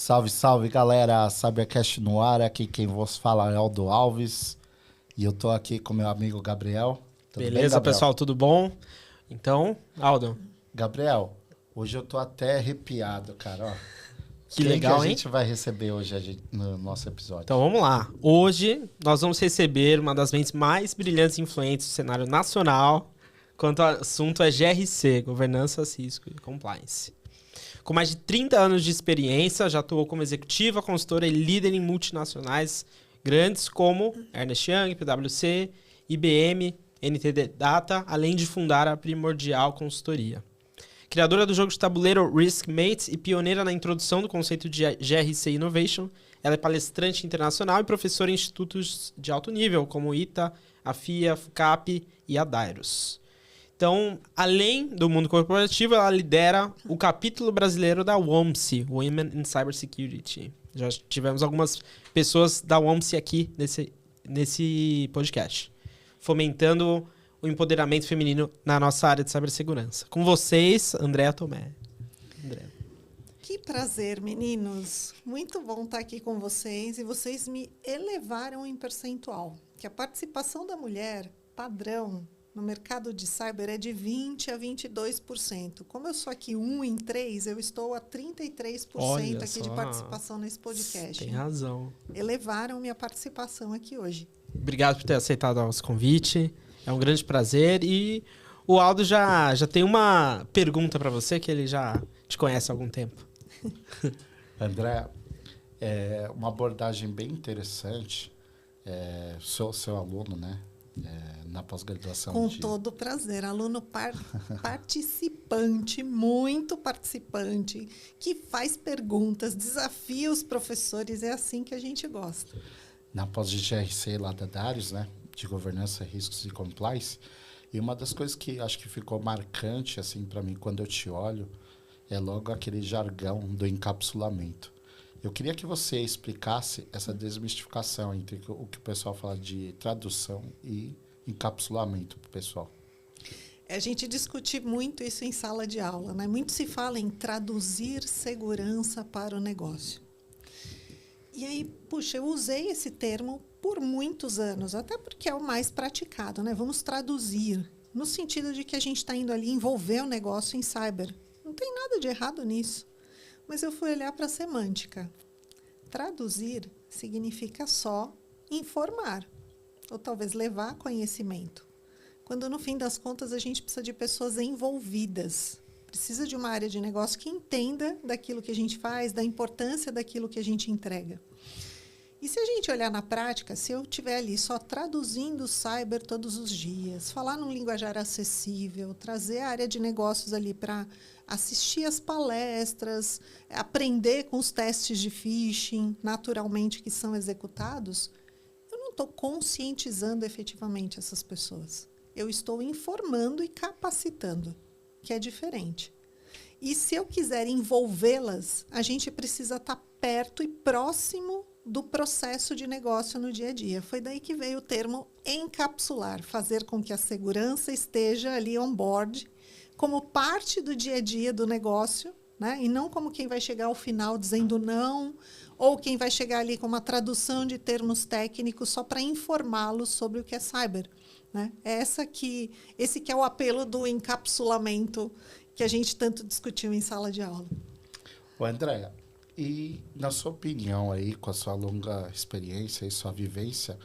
Salve, salve, galera! CyberCast no ar, aqui quem vos fala é Aldo Alves. E eu tô aqui com meu amigo Gabriel. Tudo Beleza, bem, Gabriel? Pessoal, tudo bom? Então, Aldo. Gabriel, hoje eu tô até arrepiado, cara. Ó, que legal, que a gente vai receber hoje no nosso episódio? Então, vamos lá. Hoje, nós vamos receber uma das mentes mais brilhantes e influentes do cenário nacional quanto ao assunto é GRC, Governança, Risco e Compliance. Com mais de 30 anos de experiência, já atuou como executiva, consultora e líder em multinacionais grandes como Ernst Young, PwC, IBM, NTT Data, além de fundar a Primordial Consultoria. Criadora do jogo de tabuleiro Riskmates e pioneira na introdução do conceito de GRC Innovation, ela é palestrante internacional e professora em institutos de alto nível, como o ITA, a FIA, a FUCAP e a Dairos. Então, além do mundo corporativo, ela lidera o capítulo brasileiro da WOMC, Women in Cybersecurity. Já tivemos algumas pessoas da WOMC aqui nesse podcast, fomentando o empoderamento feminino na nossa área de cibersegurança. Com vocês, Andréa Tomé. Andréa. Que prazer, meninos. Muito bom estar aqui com vocês. E vocês me elevaram em percentual. Que a participação da mulher, padrão, no mercado de cyber é de 20% a 22%. Como eu sou aqui 1 em 3, eu estou a 33% Olha aqui só. de participação nesse podcast. Tem razão. Elevaram minha participação aqui hoje. Obrigado por ter aceitado o nosso convite. É um grande prazer. E o Aldo já tem uma pergunta para você, que ele já te conhece há algum tempo. André, uma abordagem bem interessante. Sou seu aluno, né? Na pós-graduação. Com todo prazer. Aluno participante, muito participante, que faz perguntas, desafia os professores. É assim que a gente gosta. Na pós de GRC lá da Dairos, né? De Governança, Riscos e Compliance. E uma das coisas que acho que ficou marcante assim, para mim quando eu te olho é logo aquele jargão do encapsulamento. Eu queria que você explicasse essa desmistificação entre o que o pessoal fala de tradução e encapsulamento para o pessoal. A gente discute muito isso em sala de aula, né? Muito se fala em traduzir segurança para o negócio. E aí, puxa, eu usei esse termo por muitos anos, até porque é o mais praticado, né? Vamos traduzir, no sentido de que a gente está indo ali envolver o negócio em cyber. Não tem nada de errado nisso. Mas eu fui olhar para a semântica. Traduzir significa só informar, ou talvez levar conhecimento. Quando, no fim das contas, a gente precisa de pessoas envolvidas. Precisa de uma área de negócio que entenda daquilo que a gente faz, da importância daquilo que a gente entrega. E se a gente olhar na prática, se eu estiver ali só traduzindo cyber todos os dias, falar num linguajar acessível, trazer a área de negócios ali para assistir as palestras, aprender com os testes de phishing, naturalmente, que são executados, eu não estou conscientizando efetivamente essas pessoas. Eu estou informando e capacitando, que é diferente. E se eu quiser envolvê-las, a gente precisa estar perto e próximo do processo de negócio no dia a dia. Foi daí que veio o termo encapsular, fazer com que a segurança esteja ali on board, como parte do dia a dia do negócio, né? E não como quem vai chegar ao final dizendo não, ou quem vai chegar ali com uma tradução de termos técnicos só para informá-los sobre o que é cyber, né? Esse que é o apelo do encapsulamento que a gente tanto discutiu em sala de aula. Ô, Andréa, e na sua opinião aí, com a sua longa experiência e sua vivência,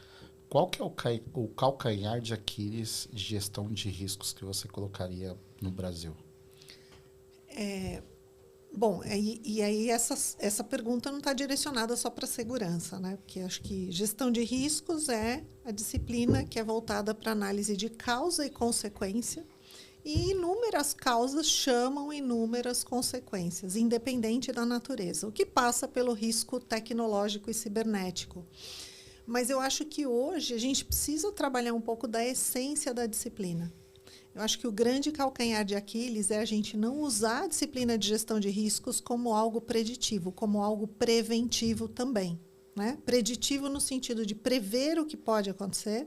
qual que é o calcanhar de Aquiles de gestão de riscos que você colocaria no Brasil? E aí essa pergunta não está direcionada só para segurança, né? Porque acho que gestão de riscos é a disciplina que é voltada para análise de causa e consequência, e inúmeras causas chamam inúmeras consequências, independente da natureza, o que passa pelo risco tecnológico e cibernético. Mas eu acho que hoje a gente precisa trabalhar um pouco da essência da disciplina. Eu acho que o grande calcanhar de Aquiles é a gente não usar a disciplina de gestão de riscos como algo preditivo, como algo preventivo também, né? Preditivo no sentido de prever o que pode acontecer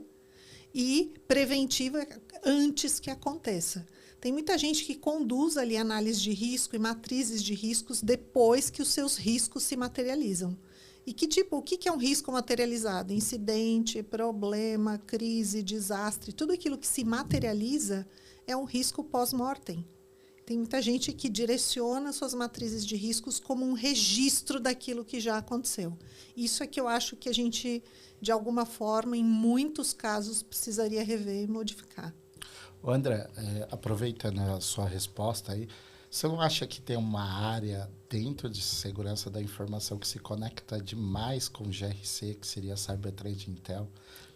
e preventivo antes que aconteça. Tem muita gente que conduz ali análise de risco e matrizes de riscos depois que os seus riscos se materializam. E o que é um risco materializado? Incidente, problema, crise, desastre, tudo aquilo que se materializa é um risco pós-mortem. Tem muita gente que direciona suas matrizes de riscos como um registro daquilo que já aconteceu. Isso é que eu acho que a gente, de alguma forma, em muitos casos, precisaria rever e modificar. André, aproveitando a sua resposta aí, você não acha que tem uma área dentro de segurança da informação que se conecta demais com o GRC, que seria Cyber Threat Intel,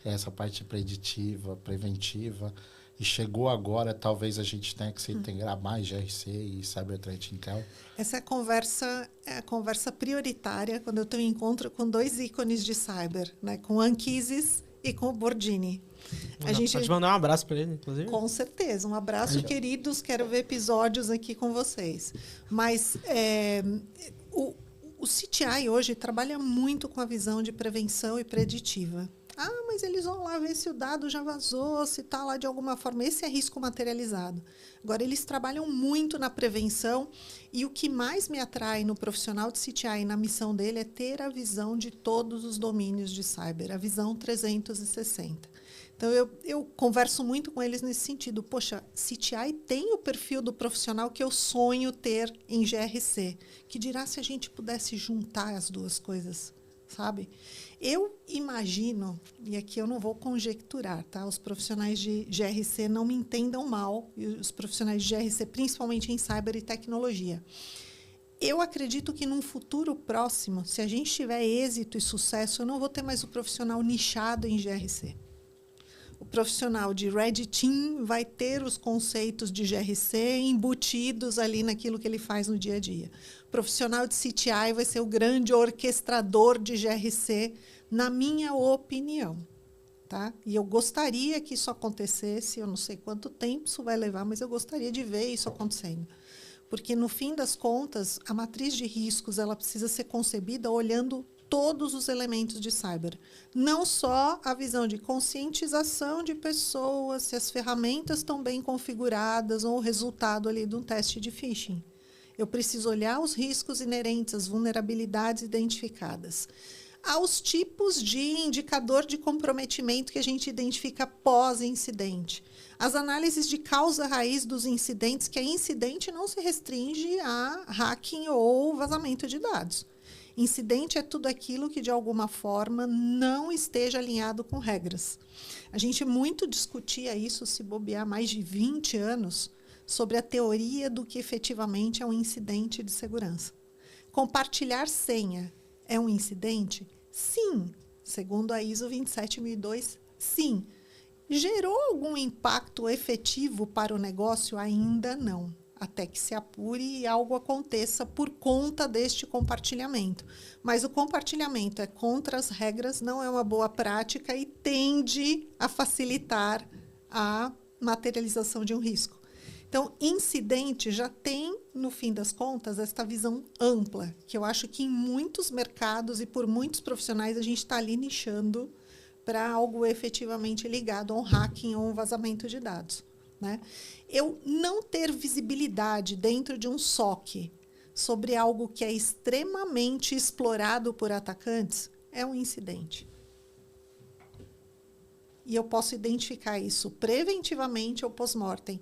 essa parte preditiva, preventiva, e chegou agora, talvez a gente tenha que se integrar mais GRC e Cyber Threat Intel? Essa é a conversa prioritária quando eu tenho encontro com 2 ícones de cyber, né? Com o Anquises e com o Bordini. Pode mandar um abraço para ele, inclusive. Com certeza. Um abraço, queridos. Quero ver episódios aqui com vocês. Mas o CTI hoje trabalha muito com a visão de prevenção e preditiva. Ah, mas eles vão lá ver se o dado já vazou, se está lá de alguma forma. Esse é risco materializado. Agora, eles trabalham muito na prevenção e o que mais me atrai no profissional de CTI, na missão dele, é ter a visão de todos os domínios de cyber, a visão 360. Então, eu converso muito com eles nesse sentido. Poxa, CTI tem o perfil do profissional que eu sonho ter em GRC. Que dirá se a gente pudesse juntar as duas coisas, sabe? Eu imagino, e aqui eu não vou conjecturar, tá? Os profissionais de GRC não me entendam mal, e os profissionais de GRC, principalmente em cyber e tecnologia. Eu acredito que num futuro próximo, se a gente tiver êxito e sucesso, eu não vou ter mais o profissional nichado em GRC. O profissional de Red Team vai ter os conceitos de GRC embutidos ali naquilo que ele faz no dia a dia. O profissional de CTI vai ser o grande orquestrador de GRC, na minha opinião. Tá? E eu gostaria que isso acontecesse, eu não sei quanto tempo isso vai levar, mas eu gostaria de ver isso acontecendo. Porque, no fim das contas, a matriz de riscos ela precisa ser concebida olhando todos os elementos de cyber. Não só a visão de conscientização de pessoas, se as ferramentas estão bem configuradas ou o resultado ali de um teste de phishing. Eu preciso olhar os riscos inerentes, as vulnerabilidades identificadas. Aos tipos de indicador de comprometimento que a gente identifica pós-incidente. As análises de causa raiz dos incidentes, que a incidente não se restringe a hacking ou vazamento de dados. Incidente é tudo aquilo que, de alguma forma, não esteja alinhado com regras. A gente muito discutia isso, se bobear, mais de 20 anos, sobre a teoria do que efetivamente é um incidente de segurança. Compartilhar senha é um incidente? Sim. Segundo a ISO 27002, sim. Gerou algum impacto efetivo para o negócio? Ainda não. Até que se apure e algo aconteça por conta deste compartilhamento. Mas o compartilhamento é contra as regras, não é uma boa prática e tende a facilitar a materialização de um risco. Então, incidente já tem, no fim das contas, esta visão ampla, que eu acho que em muitos mercados e por muitos profissionais a gente está ali nichando para algo efetivamente ligado a um hacking ou um vazamento de dados. Né? Eu não ter visibilidade dentro de um SOC sobre algo que é extremamente explorado por atacantes é um incidente. E eu posso identificar isso preventivamente ou pós-mortem.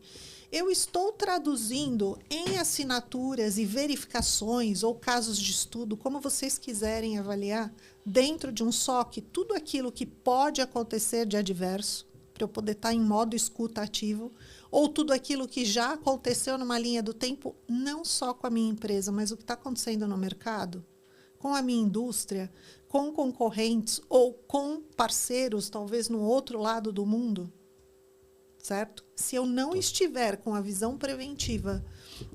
Eu estou traduzindo em assinaturas e verificações ou casos de estudo, como vocês quiserem avaliar, dentro de um SOC, tudo aquilo que pode acontecer de adverso, para eu poder estar em modo escuta ativo, ou tudo aquilo que já aconteceu numa linha do tempo, não só com a minha empresa, mas o que está acontecendo no mercado, com a minha indústria, com concorrentes ou com parceiros, talvez no outro lado do mundo. Certo? Se eu não estiver com a visão preventiva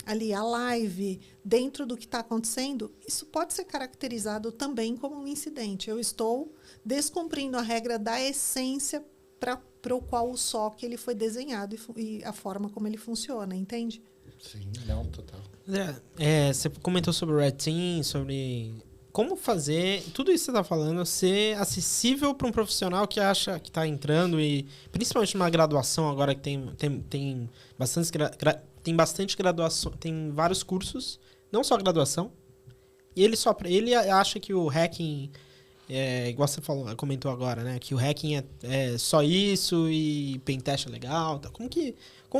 ali, a live, dentro do que está acontecendo, isso pode ser caracterizado também como um incidente. Eu estou descumprindo a regra da essência para o qual o SOC ele foi desenhado e a forma como ele funciona, entende? Sim, não, total. Você comentou sobre o Red Team, sobre como fazer tudo isso que você está falando ser acessível para um profissional que acha que está entrando e principalmente numa graduação agora que tem bastante graduação, tem vários cursos, não só graduação, e ele acha que o hacking igual você comentou agora, né? Que o hacking é só isso e pentest é legal. Tá? Como que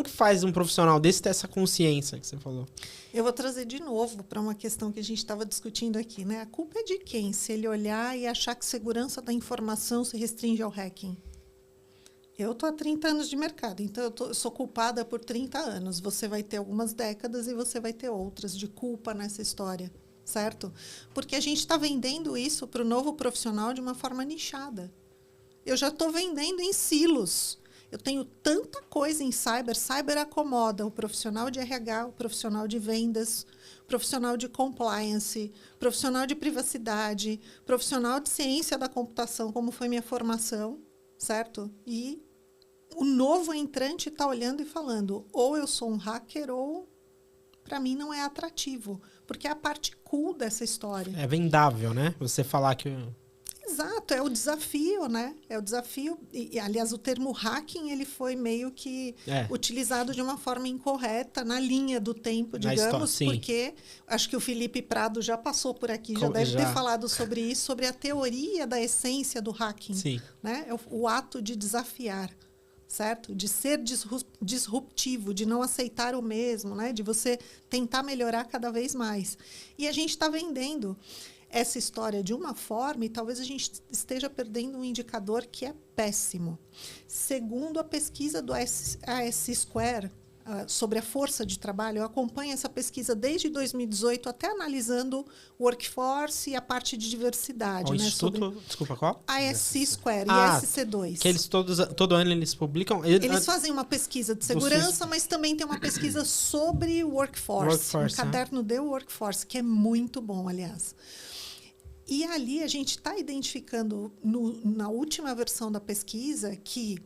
faz um profissional desse ter essa consciência que você falou? Eu vou trazer de novo para uma questão que a gente estava discutindo aqui, né? A culpa é de quem? Se ele olhar e achar que segurança da informação se restringe ao hacking. Eu estou há 30 anos de mercado, então eu sou culpada por 30 anos. Você vai ter algumas décadas e você vai ter outras de culpa nessa história, certo? Porque a gente está vendendo isso para o novo profissional de uma forma nichada. Eu já estou vendendo em silos. Eu tenho tanta coisa em cyber acomoda o profissional de RH, o profissional de vendas, o profissional de compliance, o profissional de privacidade, o profissional de ciência da computação, como foi minha formação, certo? E o novo entrante está olhando e falando, ou eu sou um hacker ou para mim não é atrativo, porque é a parte cool dessa história. É vendável, né? Você falar que... Exato, é o desafio, né? É o desafio. E, aliás, o termo hacking ele foi meio que utilizado de uma forma incorreta, na linha do tempo, digamos, porque acho que o Felipe Prado já passou por aqui, já deve ter falado sobre isso, sobre a teoria da essência do hacking. Sim. Né? É o ato de desafiar, certo? De ser disruptivo, de não aceitar o mesmo, né? De você tentar melhorar cada vez mais. E a gente está vendendo essa história de uma forma e talvez a gente esteja perdendo um indicador que é péssimo. Segundo a pesquisa do AS Square sobre a força de trabalho, eu acompanho essa pesquisa desde 2018, até analisando workforce e a parte de diversidade. O né, Instituto, desculpa, qual? AS Square e SC2. Que eles todo ano eles publicam... Eles fazem uma pesquisa de segurança, mas também tem uma pesquisa sobre workforce. Um caderno de workforce, que é muito bom, aliás. E ali a gente está identificando, na última versão da pesquisa, que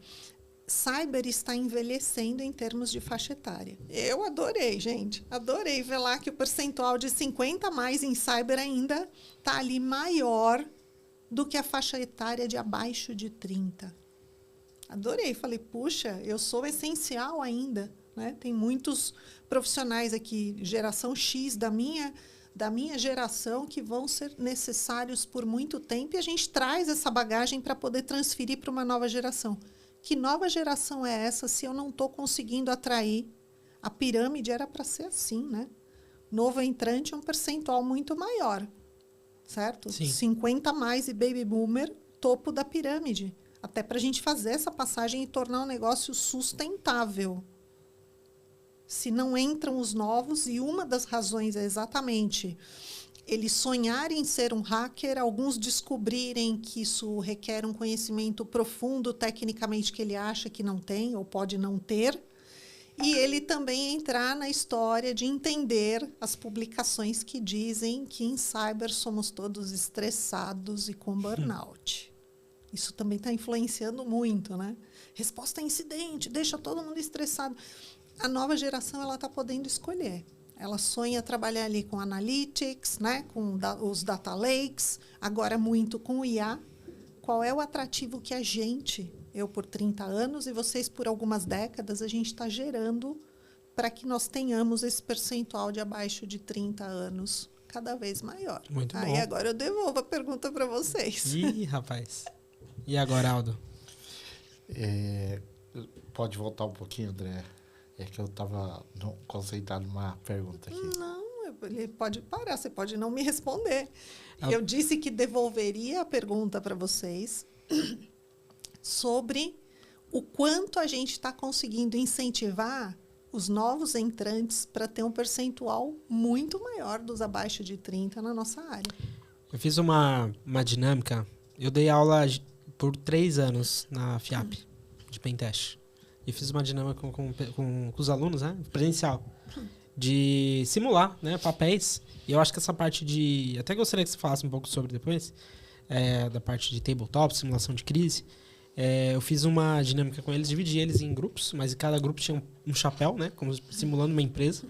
cyber está envelhecendo em termos de faixa etária. Eu adorei, gente. Adorei ver lá que o percentual de 50 mais em cyber ainda está ali maior do que a faixa etária de abaixo de 30. Adorei. Falei, puxa, eu sou essencial ainda. Né? Tem muitos profissionais aqui, geração X da minha geração, que vão ser necessários por muito tempo, e a gente traz essa bagagem para poder transferir para uma nova geração. Que nova geração é essa se eu não estou conseguindo atrair? A pirâmide era para ser assim, né? Novo entrante é um percentual muito maior, certo? Sim. 50 mais e baby boomer, topo da pirâmide. Até para a gente fazer essa passagem e tornar o negócio sustentável. Se não entram os novos, e uma das razões é exatamente eles sonharem em ser um hacker, alguns descobrirem que isso requer um conhecimento profundo tecnicamente que ele acha que não tem ou pode não ter, e ele também entrar na história de entender as publicações que dizem que em cyber somos todos estressados e com burnout. Isso também está influenciando muito, né? Resposta a incidente, deixa todo mundo estressado. A nova geração ela está podendo escolher. Ela sonha trabalhar ali com analytics, né, com os data lakes, agora muito com o IA. Qual é o atrativo que a gente, eu por 30 anos e vocês por algumas décadas, a gente está gerando para que nós tenhamos esse percentual de abaixo de 30 anos cada vez maior. Muito bom. Aí agora eu devolvo a pergunta para vocês. Ih, rapaz. E agora, Aldo? Pode voltar um pouquinho, André? É que eu estava concentrado numa pergunta aqui. Não, ele pode parar, você pode não me responder. Eu disse que devolveria a pergunta para vocês sobre o quanto a gente está conseguindo incentivar os novos entrantes para ter um percentual muito maior dos abaixo de 30 na nossa área. Eu fiz uma dinâmica. Eu dei aula por 3 anos na FIAP, de Pentest. E fiz uma dinâmica com os alunos, né? Presencial. De simular, né? Papéis. E eu acho que essa parte de... Até gostaria que você falasse um pouco sobre depois. Da parte de tabletop, simulação de crise. Eu fiz uma dinâmica com eles, dividi eles em grupos, mas cada grupo tinha um chapéu, né? Como simulando uma empresa.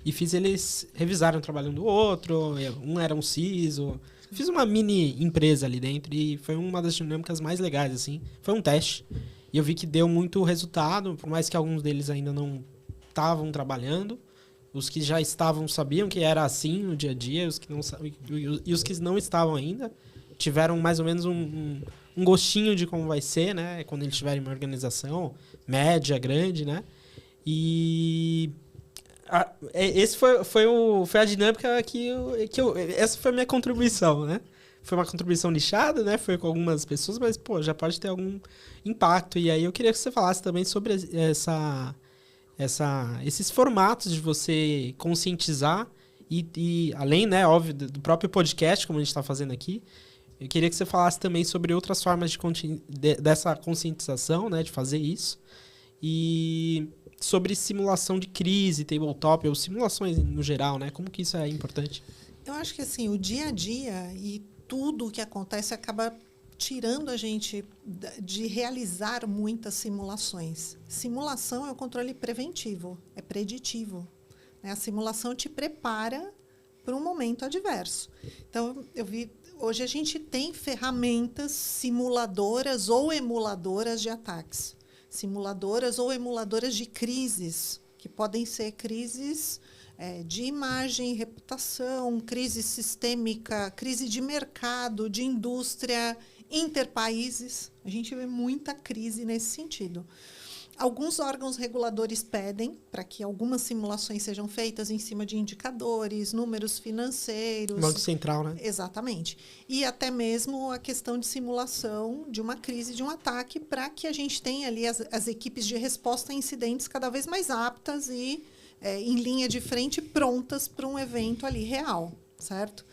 E fiz eles revisarem o trabalho um do outro. Um era um CISO. Fiz uma mini empresa ali dentro e foi uma das dinâmicas mais legais, assim. Foi um teste. E eu vi que deu muito resultado, por mais que alguns deles ainda não estavam trabalhando. Os que já estavam sabiam que era assim no dia a dia, e os que não estavam ainda tiveram mais ou menos um gostinho de como vai ser, né? Quando eles tiverem uma organização média, grande, né? E esse foi a dinâmica essa foi a minha contribuição, né? Foi uma contribuição nichada, né? Foi com algumas pessoas, mas, pô, já pode ter algum impacto. E aí eu queria que você falasse também sobre esses formatos de você conscientizar e além, né, óbvio, do próprio podcast, como a gente está fazendo aqui, eu queria que você falasse também sobre outras formas dessa conscientização, né, de fazer isso, e sobre simulação de crise, tabletop, ou simulações no geral, né, como que isso é importante? Eu acho que assim, o dia a dia e tudo o que acontece acaba tirando a gente de realizar muitas simulações. Simulação é o controle preventivo, é preditivo, né? A simulação te prepara para um momento adverso. Então, hoje a gente tem ferramentas simuladoras ou emuladoras de ataques, simuladoras ou emuladoras de crises, que podem ser crises de imagem, reputação, crise sistêmica, crise de mercado, de indústria, interpaíses. A gente vê muita crise nesse sentido. Alguns órgãos reguladores pedem para que algumas simulações sejam feitas em cima de indicadores, números financeiros. Banco Central, né? Exatamente. E até mesmo a questão de simulação de uma crise, de um ataque, para que a gente tenha ali as equipes de resposta a incidentes cada vez mais aptas e em linha de frente, prontas para um evento ali real, certo?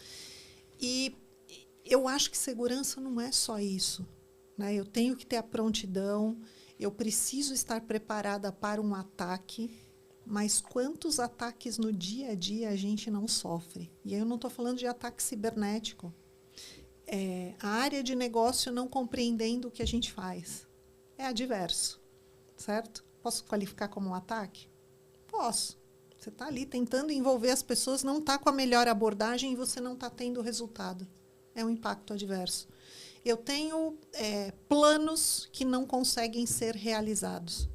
E eu acho que segurança não é só isso, né? Eu tenho que ter a prontidão, eu preciso estar preparada para um ataque, mas quantos ataques no dia a dia a gente não sofre? E aí eu não estou falando de ataque cibernético. A área de negócio não compreendendo o que a gente faz. É adverso, certo? Posso qualificar como um ataque? Posso. Você está ali tentando envolver as pessoas, não está com a melhor abordagem e você não está tendo resultado. É um impacto adverso. Eu tenho planos que não conseguem ser realizados.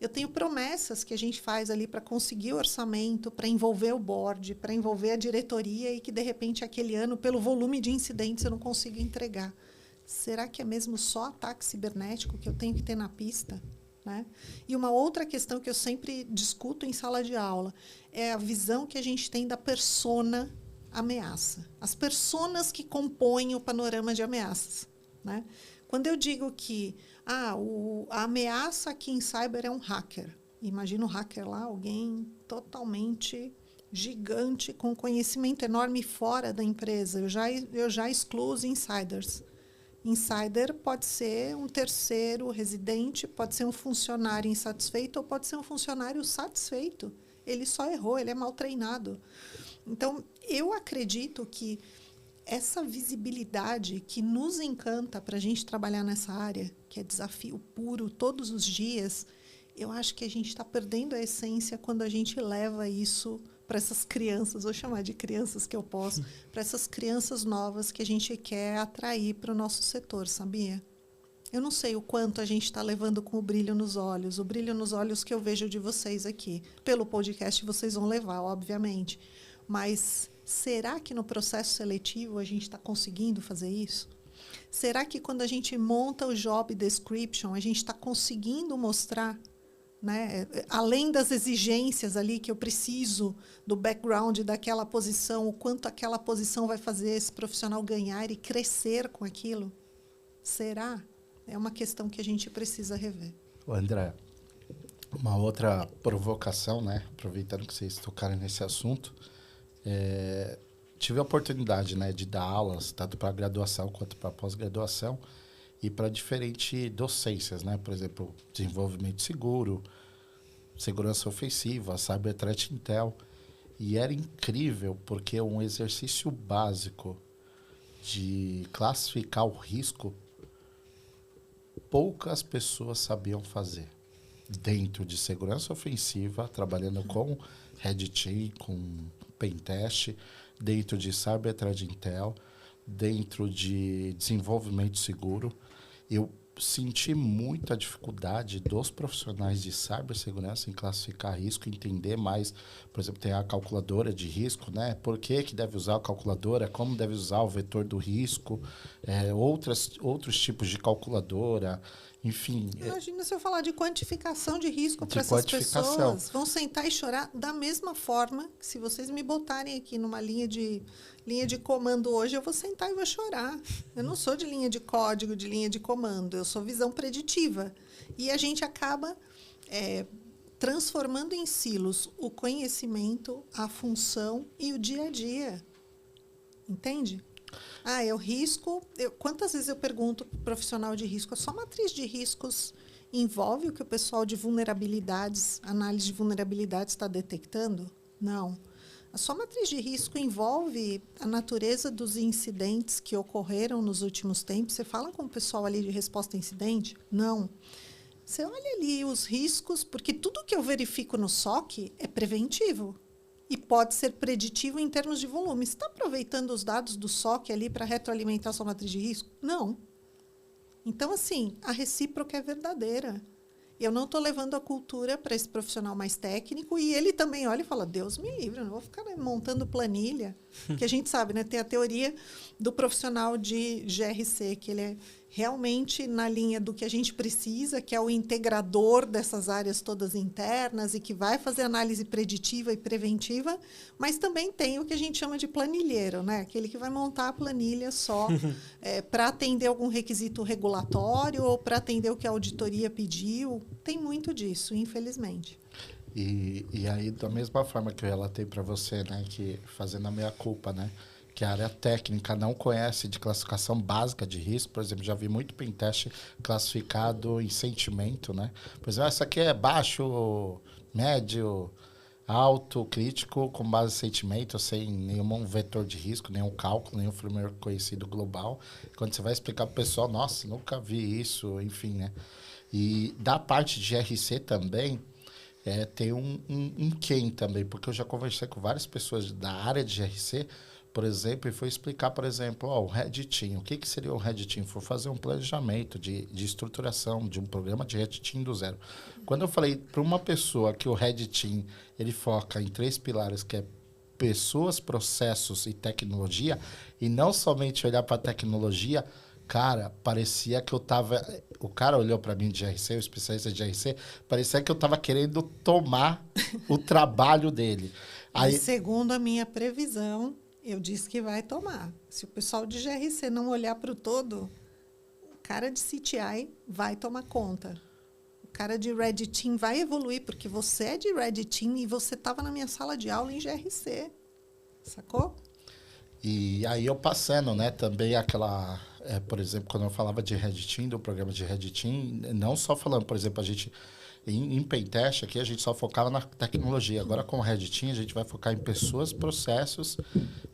Eu tenho promessas que a gente faz ali para conseguir o orçamento, para envolver o board, para envolver a diretoria e que, de repente, aquele ano, pelo volume de incidentes, eu não consigo entregar. Será que é mesmo só ataque cibernético que eu tenho que ter na pista? Né? E uma outra questão que eu sempre discuto em sala de aula é a visão que a gente tem da persona ameaça. As personas que compõem o panorama de ameaças. Né? Quando eu digo que a ameaça aqui em cyber é um hacker, imagina um hacker lá, alguém totalmente gigante, com conhecimento enorme fora da empresa. Eu já excluo os insiders. Insider pode ser um terceiro residente, pode ser um funcionário insatisfeito ou pode ser um funcionário satisfeito. Ele só errou, ele é mal treinado. Então, eu acredito que essa visibilidade que nos encanta para a gente trabalhar nessa área, que é desafio puro todos os dias, eu acho que a gente está perdendo a essência quando a gente leva isso para essas crianças, vou chamar de crianças que eu posso, para essas crianças novas que a gente quer atrair para o nosso setor, sabia? Eu não sei o quanto a gente está levando com o brilho nos olhos que eu vejo de vocês aqui. Pelo podcast vocês vão levar, obviamente. Mas será que no processo seletivo a gente está conseguindo fazer isso? Será que quando a gente monta o job description, a gente está conseguindo mostrar, né, além das exigências ali que eu preciso do background daquela posição, o quanto aquela posição vai fazer esse profissional ganhar e crescer com aquilo? Será? É uma questão que a gente precisa rever. André, uma outra provocação, né, aproveitando que vocês tocaram nesse assunto, tive a oportunidade, né, de dar aulas, tanto para graduação quanto para pós-graduação, e para diferentes docências, né? Por exemplo, desenvolvimento seguro, segurança ofensiva, cyber threat intel. E era incrível, porque um exercício básico de classificar o risco, poucas pessoas sabiam fazer. Dentro de segurança ofensiva, trabalhando com Red Team, com Pentest, dentro de cyber threat intel, dentro de desenvolvimento seguro. Eu senti muita dificuldade dos profissionais de cibersegurança em classificar risco, entender mais. Por exemplo, tem a calculadora de risco, né? Por que deve usar a calculadora, como deve usar o vetor do risco, outros tipos de calculadora, enfim. Imagina se eu falar de quantificação de risco para essas pessoas. Vão sentar e chorar da mesma forma que se vocês me botarem aqui numa linha de comando hoje, eu vou sentar e vou chorar. Eu não sou de linha de código, de linha de comando. Eu sou visão preditiva. E a gente acaba transformando em silos o conhecimento, a função e o dia a dia. Entende? É o risco. Quantas vezes eu pergunto para o profissional de risco, a sua matriz de riscos envolve o que o pessoal de vulnerabilidades, análise de vulnerabilidades está detectando? Não. A sua matriz de risco envolve a natureza dos incidentes que ocorreram nos últimos tempos? Você fala com o pessoal ali de resposta a incidente? Não. Você olha ali os riscos, porque tudo que eu verifico no SOC é preventivo. E pode ser preditivo em termos de volume. Você está aproveitando os dados do SOC ali para retroalimentar a sua matriz de risco? Não. Então, assim, a recíproca é verdadeira. Eu não estou levando a cultura para esse profissional mais técnico e ele também olha e fala, Deus me livre, eu não vou ficar montando planilha. Porque a gente sabe, né, tem a teoria do profissional de GRC, que ele é realmente na linha do que a gente precisa, que é o integrador dessas áreas todas internas e que vai fazer análise preditiva e preventiva, mas também tem o que a gente chama de planilheiro, né? Aquele que vai montar a planilha só para atender algum requisito regulatório ou para atender o que a auditoria pediu. Tem muito disso, infelizmente. E aí, da mesma forma que eu relatei para você, né, que fazendo a meia-culpa, né, que a área técnica não conhece de classificação básica de risco. Por exemplo, já vi muito pentest classificado em sentimento, né? Por exemplo, essa aqui é baixo, médio, alto, crítico, com base em sentimento, sem nenhum vetor de risco, nenhum cálculo, nenhum framework conhecido global. Quando você vai explicar para o pessoal, nossa, nunca vi isso, enfim, né? E da parte de GRC também, tem um quem também, porque eu já conversei com várias pessoas da área de GRC, por exemplo, e foi explicar, por exemplo, o Red Team. O que seria o Red Team? Foi fazer um planejamento de estruturação de um programa de Red Team do zero. Quando eu falei para uma pessoa que o Red Team ele foca em 3 pilares, que é pessoas, processos e tecnologia, e não somente olhar para a tecnologia, cara, parecia que eu tava... O cara olhou para mim de GRC, o especialista de GRC, parecia que eu tava querendo tomar o trabalho dele. Aí, segundo a minha previsão, eu disse que vai tomar. Se o pessoal de GRC não olhar para o todo, o cara de CTI vai tomar conta. O cara de Red Team vai evoluir, porque você é de Red Team e você estava na minha sala de aula em GRC. Sacou? E aí eu passando, né, também aquela... por exemplo, quando eu falava de Red Team, do programa de Red Team, não só falando, por exemplo, a gente... Em Pentest, aqui, a gente só focava na tecnologia. Agora, com o Red Team, a gente vai focar em pessoas, processos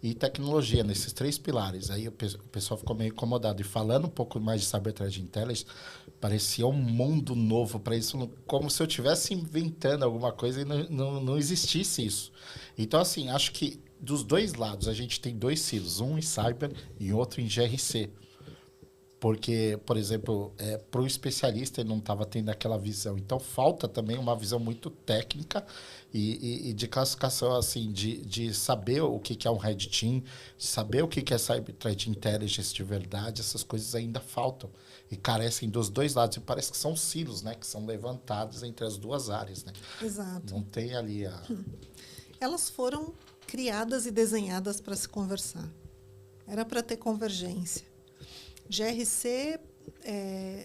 e tecnologia, nesses 3 pilares. Aí o pessoal ficou meio incomodado. E falando um pouco mais de Cyber Threat Intelligence, parecia um mundo novo para isso, como se eu estivesse inventando alguma coisa e não existisse isso. Então, assim, acho que dos 2 lados, a gente tem 2 silos, um em Cyber e outro em GRC. Porque, por exemplo, para o especialista ele não estava tendo aquela visão. Então, falta também uma visão muito técnica e de classificação, assim, de saber o que é um Red Team, de saber o que é Cyber Threat Intelligence de verdade. Essas coisas ainda faltam e carecem dos 2 lados. E parece que são silos, né, que são levantados entre as 2 áreas. Né? Exato. Não tem ali a... Elas foram criadas e desenhadas para se conversar. Era para ter convergência. GRC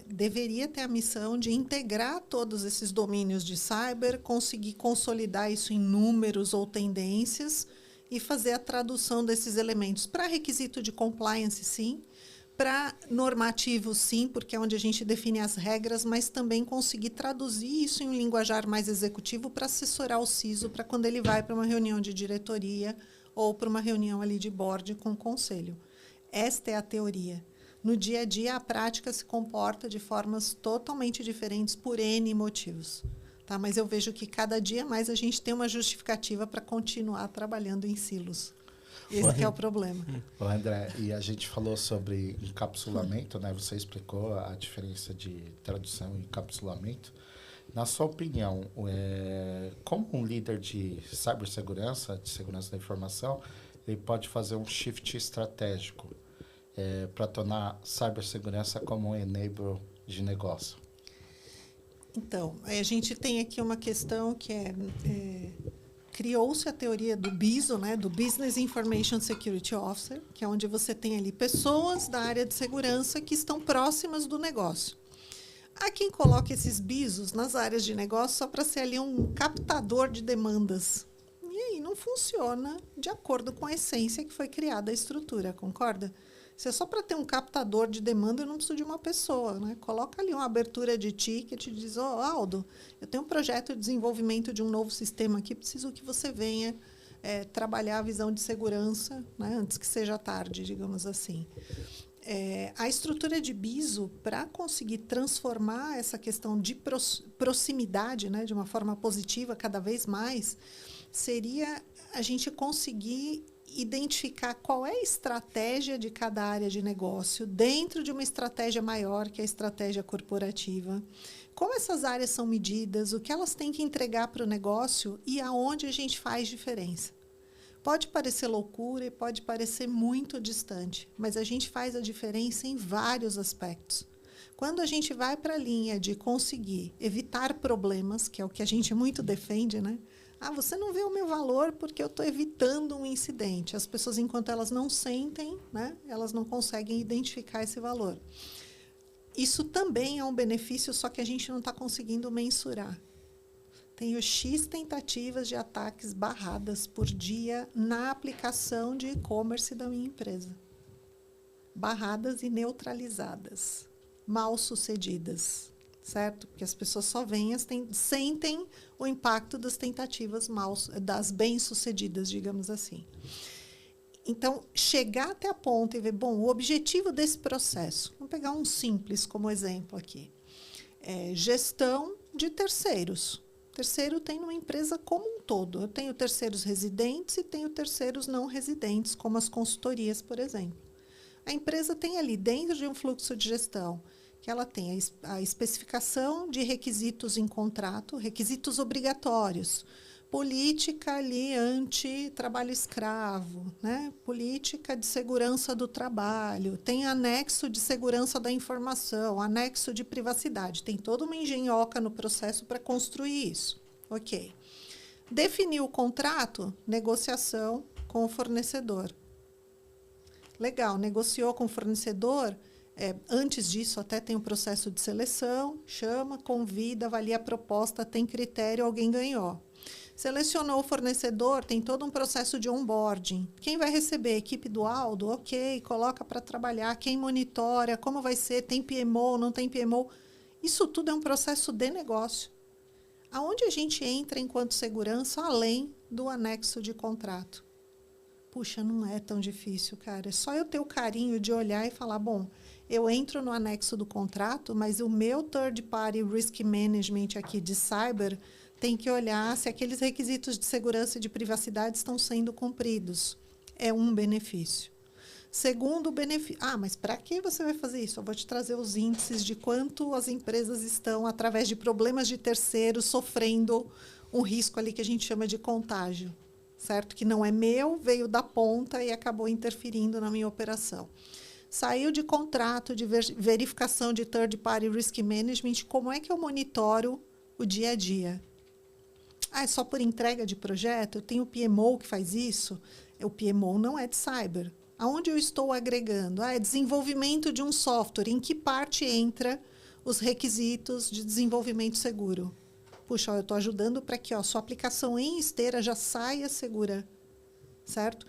deveria ter a missão de integrar todos esses domínios de cyber, conseguir consolidar isso em números ou tendências e fazer a tradução desses elementos para requisito de compliance, sim, para normativo, sim, porque é onde a gente define as regras, mas também conseguir traduzir isso em um linguajar mais executivo para assessorar o CISO para quando ele vai para uma reunião de diretoria ou para uma reunião ali de board com o conselho. Esta é a teoria. No dia a dia, a prática se comporta de formas totalmente diferentes por N motivos. Tá? Mas eu vejo que cada dia mais a gente tem uma justificativa para continuar trabalhando em silos. Esse que é o problema. Ô, André, e a gente falou sobre encapsulamento, né? Você explicou a diferença de tradução e encapsulamento. Na sua opinião, como um líder de cibersegurança, de segurança da informação, ele pode fazer um shift estratégico para tornar cibersegurança como um enabler de negócio? Então, a gente tem aqui uma questão que criou-se a teoria do BISO, né, do Business Information Security Officer, que é onde você tem ali pessoas da área de segurança que estão próximas do negócio. Há quem coloque esses BISOs nas áreas de negócio só para ser ali um captador de demandas. E aí não funciona de acordo com a essência que foi criada a estrutura, concorda? Se é só para ter um captador de demanda, eu não preciso de uma pessoa, né? Coloca ali uma abertura de ticket e diz, Aldo, eu tenho um projeto de desenvolvimento de um novo sistema aqui, preciso que você venha trabalhar a visão de segurança, né? Antes que seja tarde, digamos assim. A estrutura de BISO, para conseguir transformar essa questão de proximidade, né, de uma forma positiva cada vez mais, seria a gente conseguir identificar qual é a estratégia de cada área de negócio dentro de uma estratégia maior, que é a estratégia corporativa. Como essas áreas são medidas, o que elas têm que entregar para o negócio e aonde a gente faz diferença. Pode parecer loucura e pode parecer muito distante, mas a gente faz a diferença em vários aspectos. Quando a gente vai para a linha de conseguir evitar problemas, que é o que a gente muito defende, né? Você não vê o meu valor porque eu estou evitando um incidente. As pessoas, enquanto elas não sentem, né, elas não conseguem identificar esse valor. Isso também é um benefício, só que a gente não está conseguindo mensurar. Tenho X tentativas de ataques barradas por dia na aplicação de e-commerce da minha empresa. Barradas e neutralizadas. Mal sucedidas. Certo? Porque as pessoas só sentem o impacto das tentativas das bem-sucedidas, digamos assim. Então, chegar até a ponta e ver, bom, o objetivo desse processo, vamos pegar um simples como exemplo aqui, gestão de terceiros. Terceiro tem numa empresa como um todo. Eu tenho terceiros residentes e tenho terceiros não residentes, como as consultorias, por exemplo. A empresa tem ali, dentro de um fluxo de gestão, que ela tem a especificação de requisitos em contrato, requisitos obrigatórios, política ali anti-trabalho escravo, né? Política de segurança do trabalho, tem anexo de segurança da informação, anexo de privacidade, tem toda uma engenhoca no processo para construir isso. Ok. Definiu o contrato, negociação com o fornecedor. Legal, negociou com o fornecedor. Antes disso, até tem um processo de seleção, chama, convida, avalia a proposta, tem critério, alguém ganhou. Selecionou o fornecedor, tem todo um processo de onboarding. Quem vai receber? A equipe do Aldo? Ok, coloca para trabalhar. Quem monitora? Como vai ser? Tem PMO, não tem PMO? Isso tudo é um processo de negócio. Aonde a gente entra enquanto segurança, além do anexo de contrato? Puxa, não é tão difícil, cara. É só eu ter o carinho de olhar e falar, bom, eu entro no anexo do contrato, mas o meu third party risk management aqui de cyber tem que olhar se aqueles requisitos de segurança e de privacidade estão sendo cumpridos. É um benefício. Segundo benefício. Mas para que você vai fazer isso? Eu vou te trazer os índices de quanto as empresas estão, através de problemas de terceiros, sofrendo um risco ali que a gente chama de contágio. Certo? Que não é meu, veio da ponta e acabou interferindo na minha operação. Saiu de contrato de verificação de third party risk management, como é que eu monitoro o dia a dia? É só por entrega de projeto? Eu tenho o PMO que faz isso? O PMO não é de cyber. Aonde eu estou agregando? É desenvolvimento de um software. Em que parte entra os requisitos de desenvolvimento seguro? Puxa, eu estou ajudando para que sua aplicação em esteira já saia segura. Certo?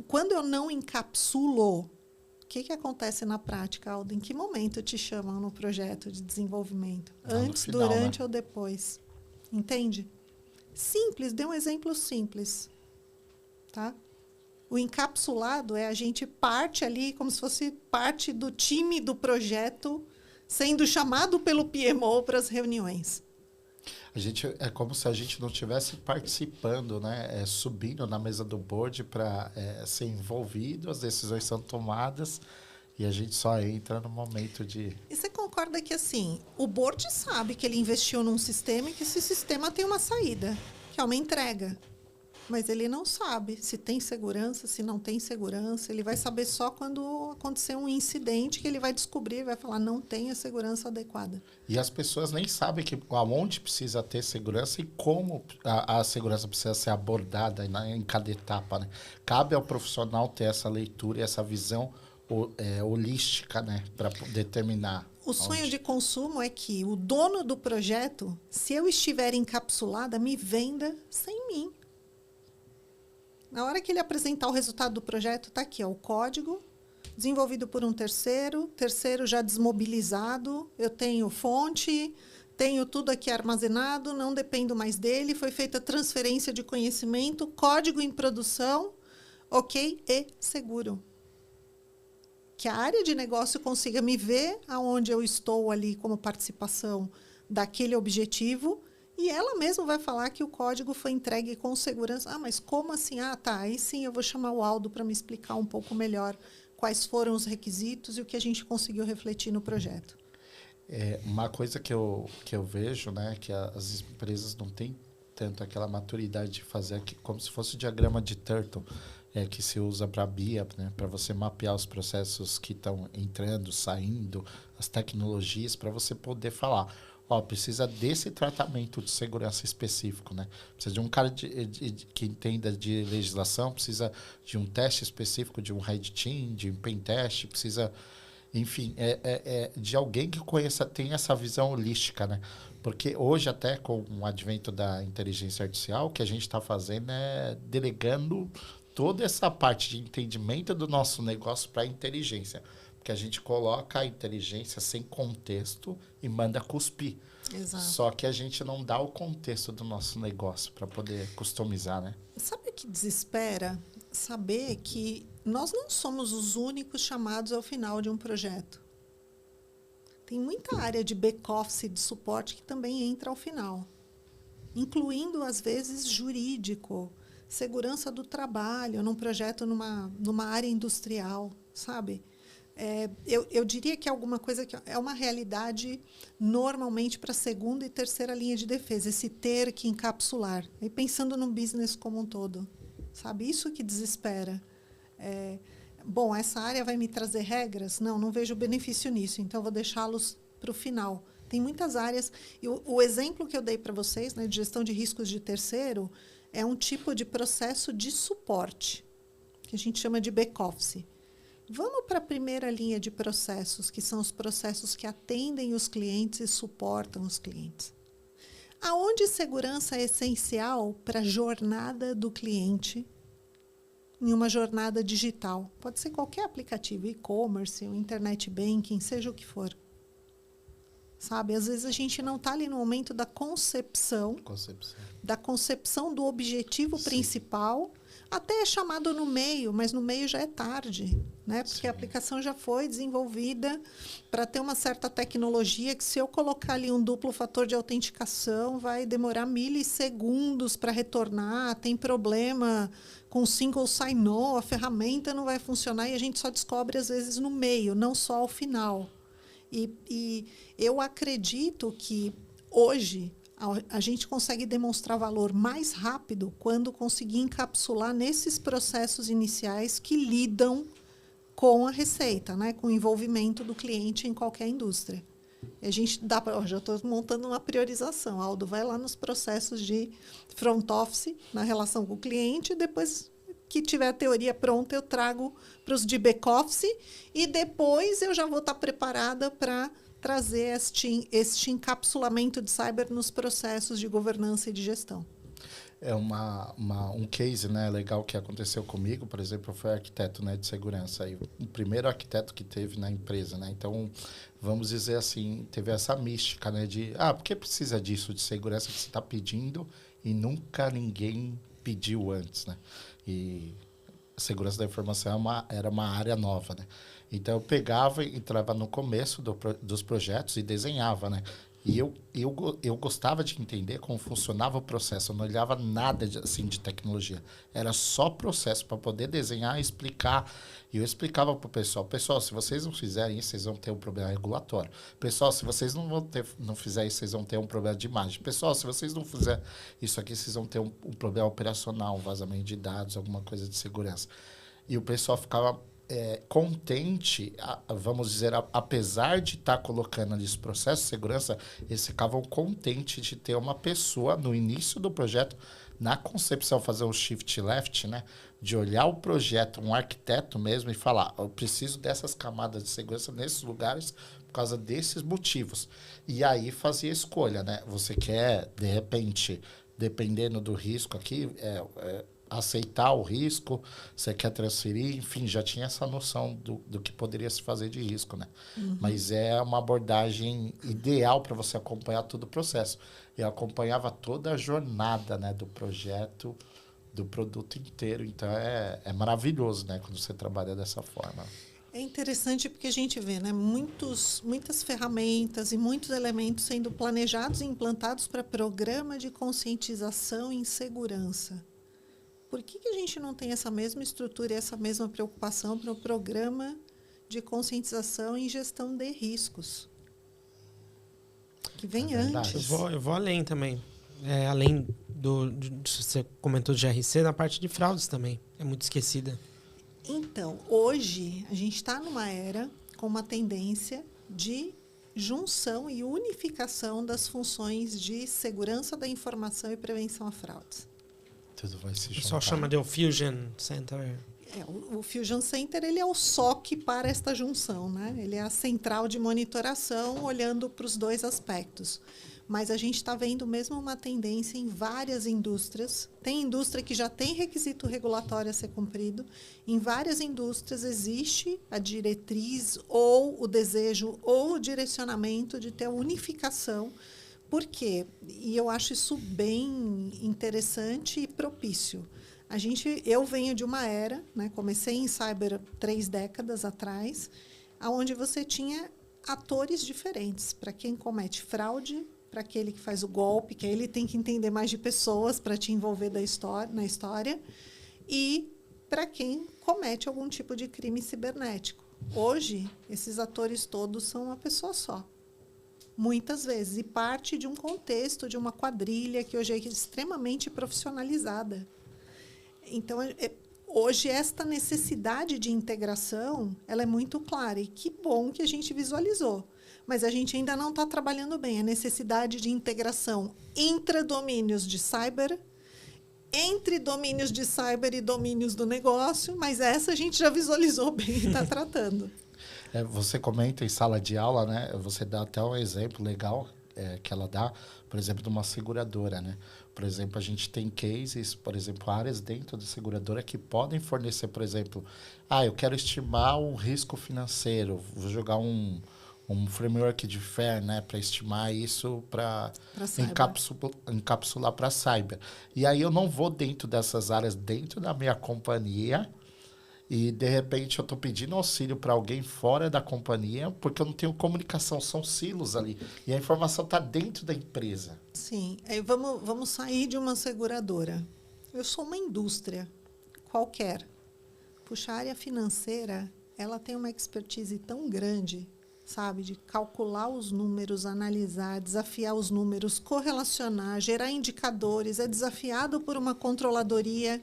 Quando eu não encapsulo, o que acontece na prática, Aldo? Em que momento te chamam no projeto de desenvolvimento? Antes, final, durante, né? Ou depois? Entende? Simples, dê um exemplo simples. Tá? O encapsulado é a gente parte ali como se fosse parte do time do projeto sendo chamado pelo PMO para as reuniões. É como se a gente não estivesse participando, né? Subindo na mesa do board para ser envolvido, as decisões são tomadas e a gente só entra no momento de... E você concorda que, assim, o board sabe que ele investiu num sistema e que esse sistema tem uma saída, que é uma entrega. Mas ele não sabe se tem segurança, se não tem segurança. Ele vai saber só quando acontecer um incidente que ele vai descobrir e vai falar, não tem a segurança adequada. E as pessoas nem sabem aonde precisa ter segurança e como a segurança precisa ser abordada em cada etapa, né? Cabe ao profissional ter essa leitura e essa visão holística, né? Para determinar. O sonho de consumo é que o dono do projeto, se eu estiver encapsulada, me venda sem mim. Na hora que ele apresentar o resultado do projeto, está aqui, ó, o código, desenvolvido por um terceiro já desmobilizado, eu tenho fonte, tenho tudo aqui armazenado, não dependo mais dele, foi feita transferência de conhecimento, código em produção, ok, e seguro. Que a área de negócio consiga me ver aonde eu estou ali como participação daquele objetivo. E ela mesma vai falar que o código foi entregue com segurança. Ah, mas como assim? Ah, tá. Aí sim eu vou chamar o Aldo para me explicar um pouco melhor quais foram os requisitos e o que a gente conseguiu refletir no projeto. Uma coisa que eu vejo, né, que as empresas não têm tanto aquela maturidade de fazer como se fosse o diagrama de Turtle, que se usa para a BIA, né, para você mapear os processos que estão entrando, saindo, as tecnologias, para você poder falar... precisa desse tratamento de segurança específico, né? Precisa de um cara que entenda de legislação, precisa de um teste específico, de um Red Team, de um pen test, precisa, enfim, de alguém que tenha essa visão holística, né? Porque hoje, até com o advento da inteligência artificial, o que a gente está fazendo é delegando toda essa parte de entendimento do nosso negócio para a inteligência. Que a gente coloca a inteligência sem contexto e manda cuspir. Exato. Só que a gente não dá o contexto do nosso negócio para poder customizar, né? Sabe o que desespera? Saber que nós não somos os únicos chamados ao final de um projeto. Tem muita área de back-office, de suporte, que também entra ao final. Incluindo, às vezes, jurídico, segurança do trabalho, num projeto, numa área industrial, sabe? Eu diria que é alguma coisa que é uma realidade normalmente para a segunda e terceira linha de defesa, esse ter que encapsular. E pensando no business como um todo, sabe? Isso que desespera. Bom, essa área vai me trazer regras? Não vejo benefício nisso, então vou deixá-los para o final. Tem muitas áreas. E o exemplo que eu dei para vocês, né, de gestão de riscos de terceiro, é um tipo de processo de suporte, que a gente chama de back-office. Vamos para a primeira linha de processos, que são os processos que atendem os clientes e suportam os clientes. Aonde segurança é essencial para a jornada do cliente em uma jornada digital? Pode ser qualquer aplicativo, e-commerce, internet banking, seja o que for. Sabe, às vezes a gente não está ali no momento da concepção do objetivo principal. Até é chamado no meio, mas no meio já é tarde, né? Porque Sim. A aplicação já foi desenvolvida para ter uma certa tecnologia que, se eu colocar ali um duplo fator de autenticação, vai demorar milissegundos para retornar, tem problema com single sign-on, a ferramenta não vai funcionar e a gente só descobre, às vezes, no meio, não só ao final. E eu acredito que, hoje, a gente consegue demonstrar valor mais rápido quando conseguir encapsular nesses processos iniciais que lidam com a receita, né? Com o envolvimento do cliente em qualquer indústria. E a gente dá para... Já estou montando uma priorização. Aldo, vai lá nos processos de front office, na relação com o cliente, e depois que tiver a teoria pronta, eu trago para os de back office, e depois eu já vou estar preparada para trazer este encapsulamento de cyber nos processos de governança e de gestão. É um case, né, legal que aconteceu comigo, por exemplo, foi arquiteto, né, de segurança. E o primeiro arquiteto que teve na empresa, né? Então, vamos dizer assim, teve essa mística, né, de por que precisa disso de segurança que você está pedindo e nunca ninguém pediu antes, né? E a segurança da informação era uma área nova, né? Então, eu pegava e entrava no começo dos projetos e desenhava, né? E eu gostava de entender como funcionava o processo. Eu não olhava nada assim de tecnologia. Era só processo para poder desenhar e explicar. E eu explicava para o pessoal: pessoal, se vocês não fizerem isso, vocês vão ter um problema regulatório. Pessoal, se vocês não fizerem isso, vocês vão ter um problema de imagem. Pessoal, se vocês não fizerem isso aqui, vocês vão ter um problema operacional, um vazamento de dados, alguma coisa de segurança. E o pessoal ficava contente, vamos dizer, apesar de estar colocando ali os processos de segurança, eles ficavam contentes de ter uma pessoa no início do projeto, na concepção, fazer um shift left, né? De olhar o projeto, um arquiteto mesmo, e falar: eu preciso dessas camadas de segurança nesses lugares por causa desses motivos. E aí fazia a escolha, né? Você quer, de repente, dependendo do risco aqui, aceitar o risco, você quer transferir, enfim, já tinha essa noção do que poderia se fazer de risco, né? Mas é uma abordagem ideal para você acompanhar todo o processo. Eu acompanhava toda a jornada, né, do projeto, do produto inteiro. Então, é maravilhoso, né, quando você trabalha dessa forma. É interessante porque a gente vê, né, muitas ferramentas e muitos elementos sendo planejados e implantados para programa de conscientização em segurança. Por que a gente não tem essa mesma estrutura e essa mesma preocupação para o programa de conscientização em gestão de riscos? Que vem antes. Eu vou além também. Além você comentou de GRC, na parte de fraudes também. É muito esquecida. Então, hoje, a gente está numa era com uma tendência de junção e unificação das funções de segurança da informação e prevenção a fraudes. Tudo vai se juntar. O pessoal chama de Fusion Center. O Fusion Center, ele é o SOC para esta junção, né? Ele é a central de monitoração olhando para os dois aspectos. Mas a gente está vendo mesmo uma tendência em várias indústrias. Tem indústria que já tem requisito regulatório a ser cumprido. Em várias indústrias existe a diretriz ou o desejo ou o direcionamento de ter a unificação. Por quê? E eu acho isso bem interessante e propício. Eu venho de uma era, né, comecei em cyber 3 décadas atrás, onde você tinha atores diferentes. Para quem comete fraude, para aquele que faz o golpe, que ele tem que entender mais de pessoas para te envolver na história, e para quem comete algum tipo de crime cibernético. Hoje, esses atores todos são uma pessoa só. Muitas vezes, e parte de um contexto, de uma quadrilha que hoje é extremamente profissionalizada. Então, hoje, esta necessidade de integração ela é muito clara, e que bom que a gente visualizou. Mas a gente ainda não está trabalhando bem a necessidade de integração intra-domínios de cyber, entre domínios de cyber e domínios do negócio, mas essa a gente já visualizou bem e está tratando. Você comenta em sala de aula, né? Você dá até um exemplo legal que ela dá, por exemplo, de uma seguradora, né? Por exemplo, a gente tem cases, por exemplo, áreas dentro da seguradora que podem fornecer, por exemplo, eu quero estimar um risco financeiro, vou jogar um framework de FAIR, né, para estimar isso, para encapsular para cyber. E aí eu não vou dentro dessas áreas, dentro da minha companhia, e, de repente, eu estou pedindo auxílio para alguém fora da companhia porque eu não tenho comunicação, são silos ali. E a informação está dentro da empresa. Sim. Aí vamos sair de uma seguradora. Eu sou uma indústria qualquer. Puxa, a área financeira, ela tem uma expertise tão grande, sabe? De calcular os números, analisar, desafiar os números, correlacionar, gerar indicadores. É desafiado por uma controladoria.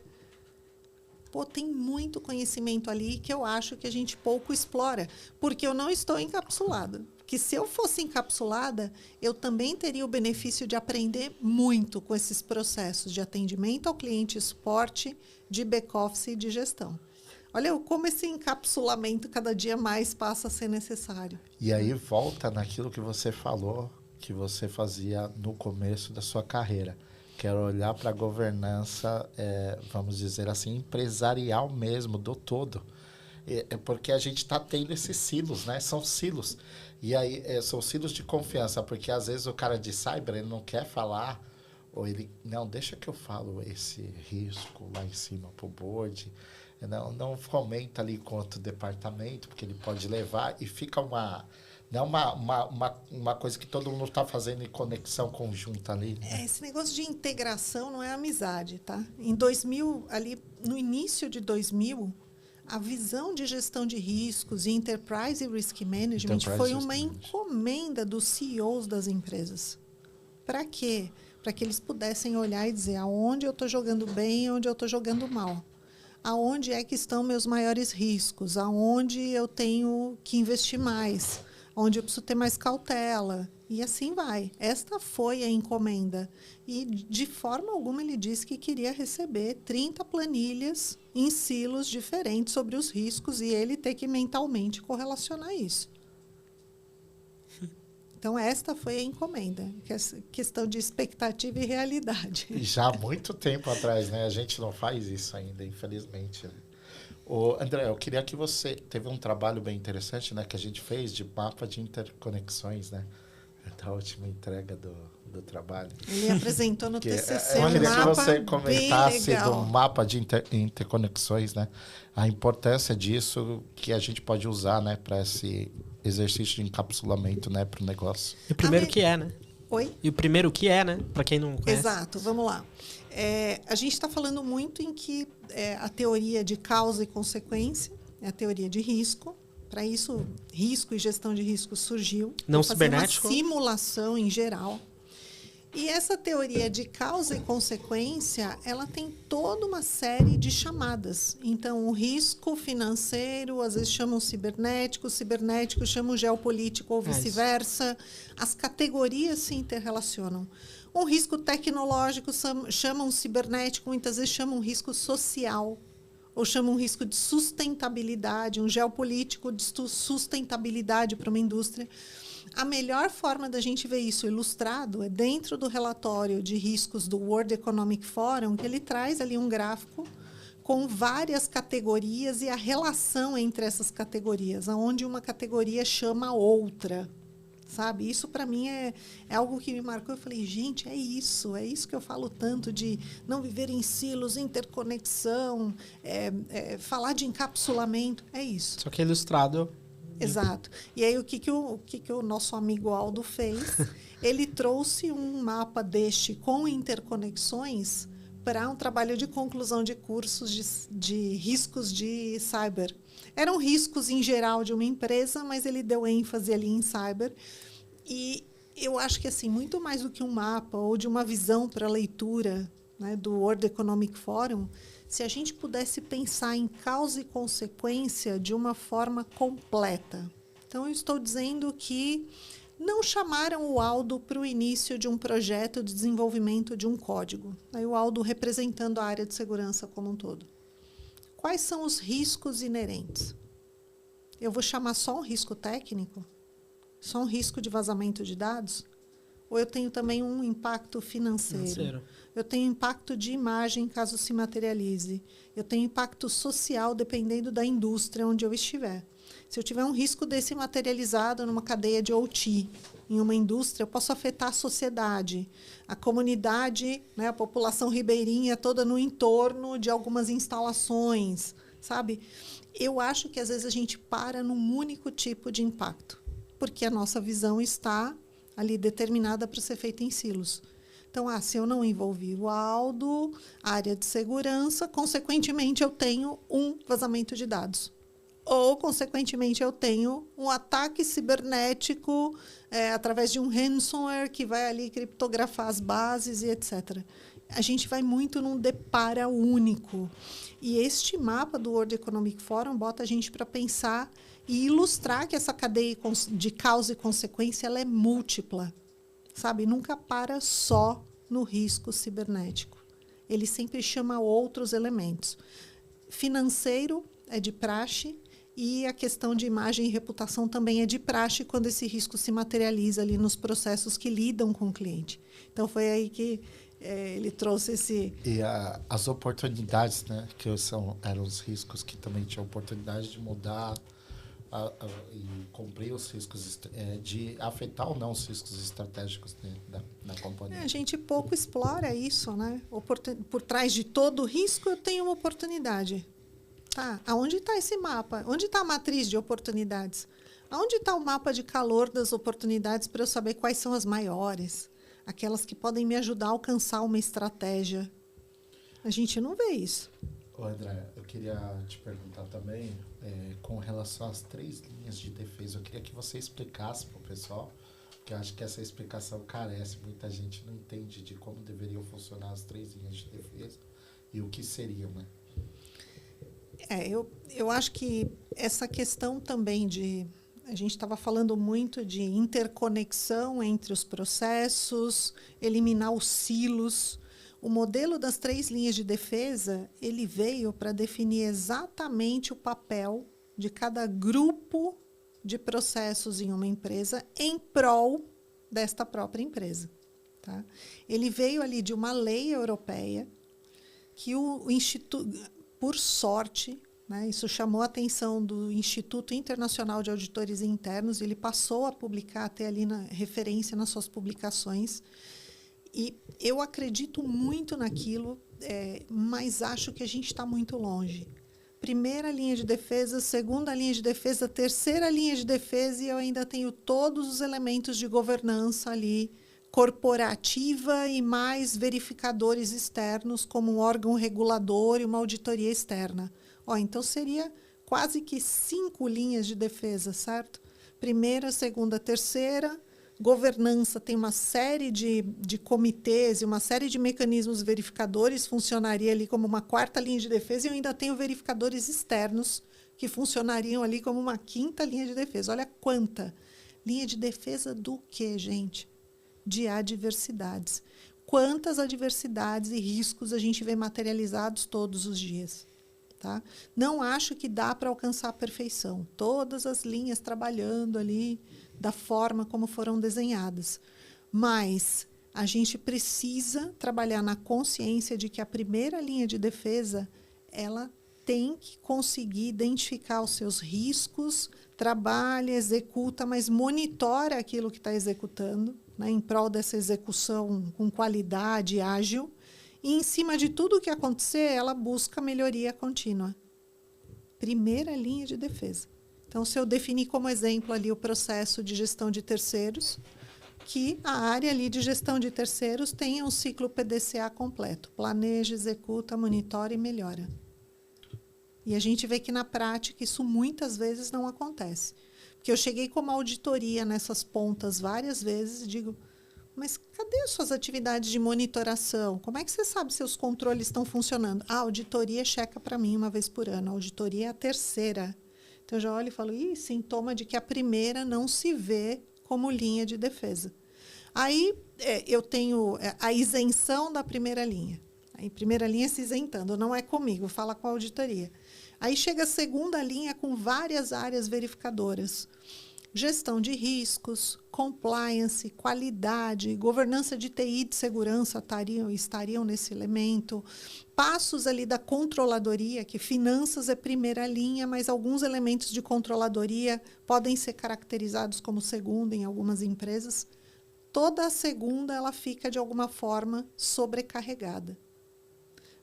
Tem muito conhecimento ali que eu acho que a gente pouco explora, porque eu não estou encapsulada. Que se eu fosse encapsulada, eu também teria o benefício de aprender muito com esses processos de atendimento ao cliente, suporte, de back-office e de gestão. Olha como esse encapsulamento cada dia mais passa a ser necessário. E aí volta naquilo que você falou, que você fazia no começo da sua carreira. Quero olhar para a governança, vamos dizer assim, empresarial mesmo, do todo. Porque a gente está tendo esses silos, né? São silos. E aí são silos de confiança, porque às vezes o cara de cyber ele não quer falar, ou ele, não, deixa que eu falo esse risco lá em cima para o board. Não fomenta ali enquanto departamento, porque ele pode levar e fica Não é uma coisa que todo mundo está fazendo em conexão conjunta ali. Né? Esse negócio de integração não é amizade, tá? Em 2000, ali no início de 2000, a visão de gestão de riscos e Enterprise Risk Management foi uma encomenda dos CEOs das empresas. Para quê? Para que eles pudessem olhar e dizer aonde eu estou jogando bem e onde eu estou jogando mal. Aonde é que estão meus maiores riscos? Aonde eu tenho que investir mais? Onde eu preciso ter mais cautela? E assim vai. Esta foi a encomenda. E, de forma alguma, ele disse que queria receber 30 planilhas em silos diferentes sobre os riscos e ele ter que mentalmente correlacionar isso. Então, esta foi a encomenda. Questão de expectativa e realidade. Já há muito tempo atrás, né? A gente não faz isso ainda, infelizmente. Né? André, eu queria que você... Teve um trabalho bem interessante, né? Que a gente fez de mapa de interconexões, né? Da última entrega do trabalho. Ele apresentou no TCC eu um queria mapa que você comentasse do legal. mapa de interconexões, né? A importância disso que a gente pode usar, né? Para esse exercício de encapsulamento, né? Para o negócio. E o primeiro que é, né? Oi? E o primeiro que é, né? Para quem não conhece. Exato, vamos lá. A gente está falando muito em que a teoria de causa e consequência é a teoria de risco. Para isso, risco e gestão de risco surgiu. Não fazer cibernético. Uma simulação em geral. E essa teoria de causa e consequência, ela tem toda uma série de chamadas. Então, o risco financeiro, às vezes chamam cibernético chamam geopolítico ou vice-versa. As categorias se interrelacionam. Um risco tecnológico chamam cibernético, muitas vezes chamam risco social, ou chamam um risco de sustentabilidade, um geopolítico de sustentabilidade para uma indústria. A melhor forma da gente ver isso ilustrado é dentro do relatório de riscos do World Economic Forum, que ele traz ali um gráfico com várias categorias e a relação entre essas categorias, onde uma categoria chama a outra. Sabe? Isso, para mim, é algo que me marcou. Eu falei, gente, é isso que eu falo tanto de não viver em silos, interconexão, falar de encapsulamento, é isso. Só que é ilustrado. Exato. E aí, o que o nosso amigo Aldo fez? Ele trouxe um mapa deste com interconexões para um trabalho de conclusão de cursos de riscos de cyber. Eram riscos em geral de uma empresa, mas ele deu ênfase ali em cyber. E eu acho que, assim, muito mais do que um mapa ou de uma visão para leitura, né, do World Economic Forum, se a gente pudesse pensar em causa e consequência de uma forma completa. Então, eu estou dizendo que não chamaram o Aldo para o início de um projeto de desenvolvimento de um código. Aí o Aldo representando a área de segurança como um todo. Quais são os riscos inerentes? Eu vou chamar só um risco técnico? Só um risco de vazamento de dados? Ou eu tenho também um impacto financeiro? Eu tenho impacto de imagem, caso se materialize. Eu tenho impacto social, dependendo da indústria onde eu estiver. Se eu tiver um risco desse materializado numa cadeia de OT, em uma indústria, eu posso afetar a sociedade, a comunidade, né, a população ribeirinha toda no entorno de algumas instalações, sabe? Eu acho que, às vezes, a gente para num único tipo de impacto, porque a nossa visão está ali determinada para ser feita em silos. Então, se eu não envolvi o Aldo, área de segurança, consequentemente, eu tenho um vazamento de dados. Ou, consequentemente, eu tenho um ataque cibernético através de um ransomware que vai ali criptografar as bases e etc. A gente vai muito num depara único. E este mapa do World Economic Forum bota a gente para pensar e ilustrar que essa cadeia de causa e consequência ela é múltipla. Sabe? Nunca para só no risco cibernético. Ele sempre chama outros elementos. Financeiro é de praxe, e a questão de imagem e reputação também é de praxe quando esse risco se materializa ali nos processos que lidam com o cliente. Então, foi aí que ele trouxe esse... E as oportunidades, né? Que eram os riscos que também tinham oportunidade de mudar e cumprir os riscos, de afetar ou não os riscos estratégicos da companhia. A gente pouco explora isso, né? Por trás de todo risco, eu tenho uma oportunidade. Tá, aonde está esse mapa? Onde está a matriz de oportunidades? Onde está o mapa de calor das oportunidades para eu saber quais são as maiores? Aquelas que podem me ajudar a alcançar uma estratégia. A gente não vê isso. Ô André, eu queria te perguntar também, com relação às 3 linhas de defesa, eu queria que você explicasse para o pessoal, porque eu acho que essa explicação carece, muita gente não entende de como deveriam funcionar as 3 linhas de defesa e o que seriam, né? Eu acho que essa questão também de... A gente estava falando muito de interconexão entre os processos, eliminar os silos. O modelo das 3 linhas de defesa, ele veio para definir exatamente o papel de cada grupo de processos em uma empresa em prol desta própria empresa. Tá? Ele veio ali de uma lei europeia que o Instituto, por sorte, né, isso chamou a atenção do Instituto Internacional de Auditores Internos, ele passou a publicar, até ali na referência nas suas publicações, e eu acredito muito naquilo, mas acho que a gente está muito longe. Primeira linha de defesa, segunda linha de defesa, terceira linha de defesa, e eu ainda tenho todos os elementos de governança ali, corporativa e mais verificadores externos, como um órgão regulador e uma auditoria externa. Então seria quase que 5 linhas de defesa, certo? Primeira, segunda, terceira. Governança tem uma série de comitês e uma série de mecanismos verificadores, funcionaria ali como uma 4ª linha de defesa, e eu ainda tenho verificadores externos que funcionariam ali como uma 5ª linha de defesa. Olha quanta. Linha de defesa do quê, gente? De adversidades. Quantas adversidades e riscos a gente vê materializados todos os dias? Tá? Não acho que dá para alcançar a perfeição. Todas as linhas trabalhando ali da forma como foram desenhadas. Mas a gente precisa trabalhar na consciência de que a primeira linha de defesa, ela tem que conseguir identificar os seus riscos, trabalha, executa, mas monitora aquilo que está executando, né, em prol dessa execução com qualidade, ágil. E, em cima de tudo o que acontecer, ela busca melhoria contínua. Primeira linha de defesa. Então, se eu definir como exemplo ali o processo de gestão de terceiros, que a área ali de gestão de terceiros tenha um ciclo PDCA completo. Planeja, executa, monitora e melhora. E a gente vê que, na prática, isso muitas vezes não acontece. Porque eu cheguei com uma auditoria nessas pontas várias vezes e digo... Mas cadê as suas atividades de monitoração? Como é que você sabe se os controles estão funcionando? A auditoria checa para mim uma vez por ano. A auditoria é a terceira. Então, eu já olho e falo, sintoma de que a primeira não se vê como linha de defesa. Aí, eu tenho a isenção da primeira linha. Aí, primeira linha se isentando, não é comigo, fala com a auditoria. Aí, chega a segunda linha com várias áreas verificadoras. Gestão de riscos, compliance, qualidade, governança de TI de segurança estariam nesse elemento. Passos ali da controladoria, que finanças é primeira linha, mas alguns elementos de controladoria podem ser caracterizados como segunda em algumas empresas. Toda a segunda ela fica, de alguma forma, sobrecarregada.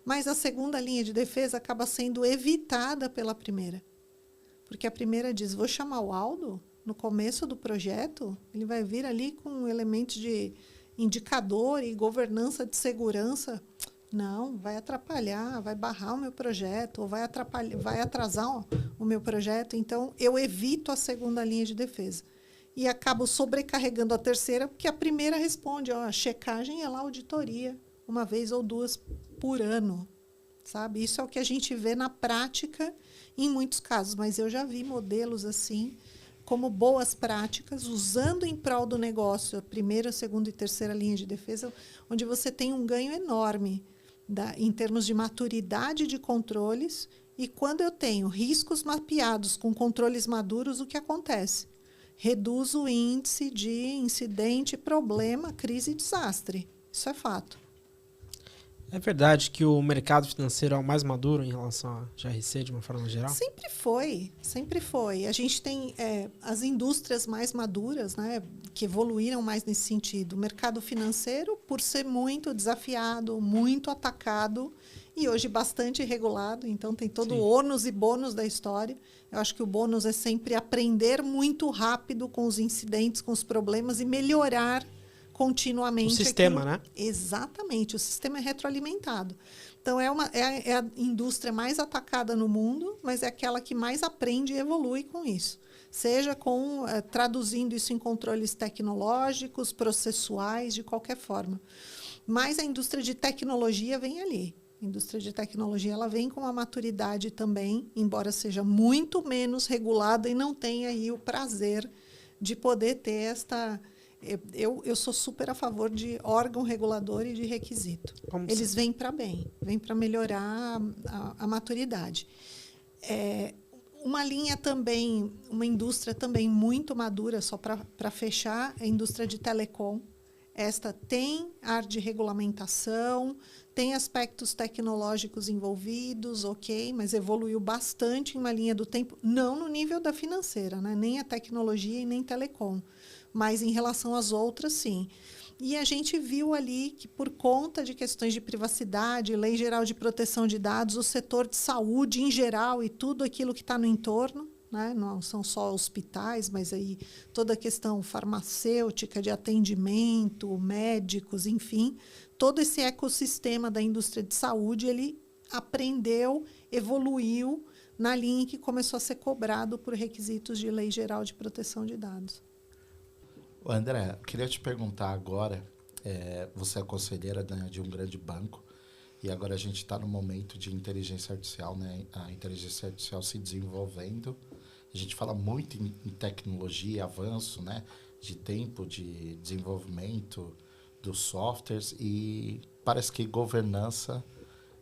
Mas a segunda linha de defesa acaba sendo evitada pela primeira. Porque a primeira diz, vou chamar o Aldo... No começo do projeto, ele vai vir ali com elementos de indicador e governança de segurança. Não, vai atrapalhar, vai barrar o meu projeto, ou vai atrasar o meu projeto. Então, eu evito a segunda linha de defesa. E acabo sobrecarregando a terceira, porque a primeira responde, a checagem é lá auditoria, uma vez ou 2 por ano. Sabe? Isso é o que a gente vê na prática em muitos casos, mas eu já vi modelos assim, como boas práticas, usando em prol do negócio a primeira, segunda e terceira linha de defesa, onde você tem um ganho enorme em termos de maturidade de controles. E quando eu tenho riscos mapeados com controles maduros, o que acontece? Reduz o índice de incidente, problema, crise e desastre. Isso é fato. É verdade que o mercado financeiro é o mais maduro em relação à GRC, de uma forma geral? Sempre foi, sempre foi. A gente tem as indústrias mais maduras, né, que evoluíram mais nesse sentido. O mercado financeiro, por ser muito desafiado, muito atacado, e hoje bastante regulado, então tem todo Sim. o ônus e bônus da história. Eu acho que o bônus é sempre aprender muito rápido com os incidentes, com os problemas e melhorar continuamente. O sistema, aquilo. né? Exatamente, o sistema é retroalimentado. Então, é a indústria mais atacada no mundo, mas é aquela que mais aprende e evolui com isso. Seja traduzindo isso em controles tecnológicos, processuais, de qualquer forma. Mas a indústria de tecnologia vem ali. A indústria de tecnologia ela vem com uma maturidade também, embora seja muito menos regulada e não tenha aí o prazer de poder ter esta... Eu sou super a favor de órgão regulador e de requisito. Eles vêm para vêm para melhorar a maturidade. Uma linha também, uma indústria também muito madura, só para fechar, é a indústria de telecom. Esta tem ar de regulamentação, tem aspectos tecnológicos envolvidos, ok, mas evoluiu bastante em uma linha do tempo, não no nível da financeira, né? Nem a tecnologia e nem telecom, mas em relação às outras, sim. E a gente viu ali que, por conta de questões de privacidade, Lei Geral de Proteção de Dados, o setor de saúde em geral e tudo aquilo que está no entorno, né? Não são só hospitais, mas aí toda a questão farmacêutica, de atendimento, médicos, enfim, todo esse ecossistema da indústria de saúde, ele aprendeu, evoluiu na linha que começou a ser cobrado por requisitos de Lei Geral de Proteção de Dados. André, eu queria te perguntar agora, você é conselheira de um grande banco, e agora a gente está no momento de inteligência artificial, né? A inteligência artificial se desenvolvendo. A gente fala muito em tecnologia, avanço, né? De tempo de desenvolvimento dos softwares, e parece que governança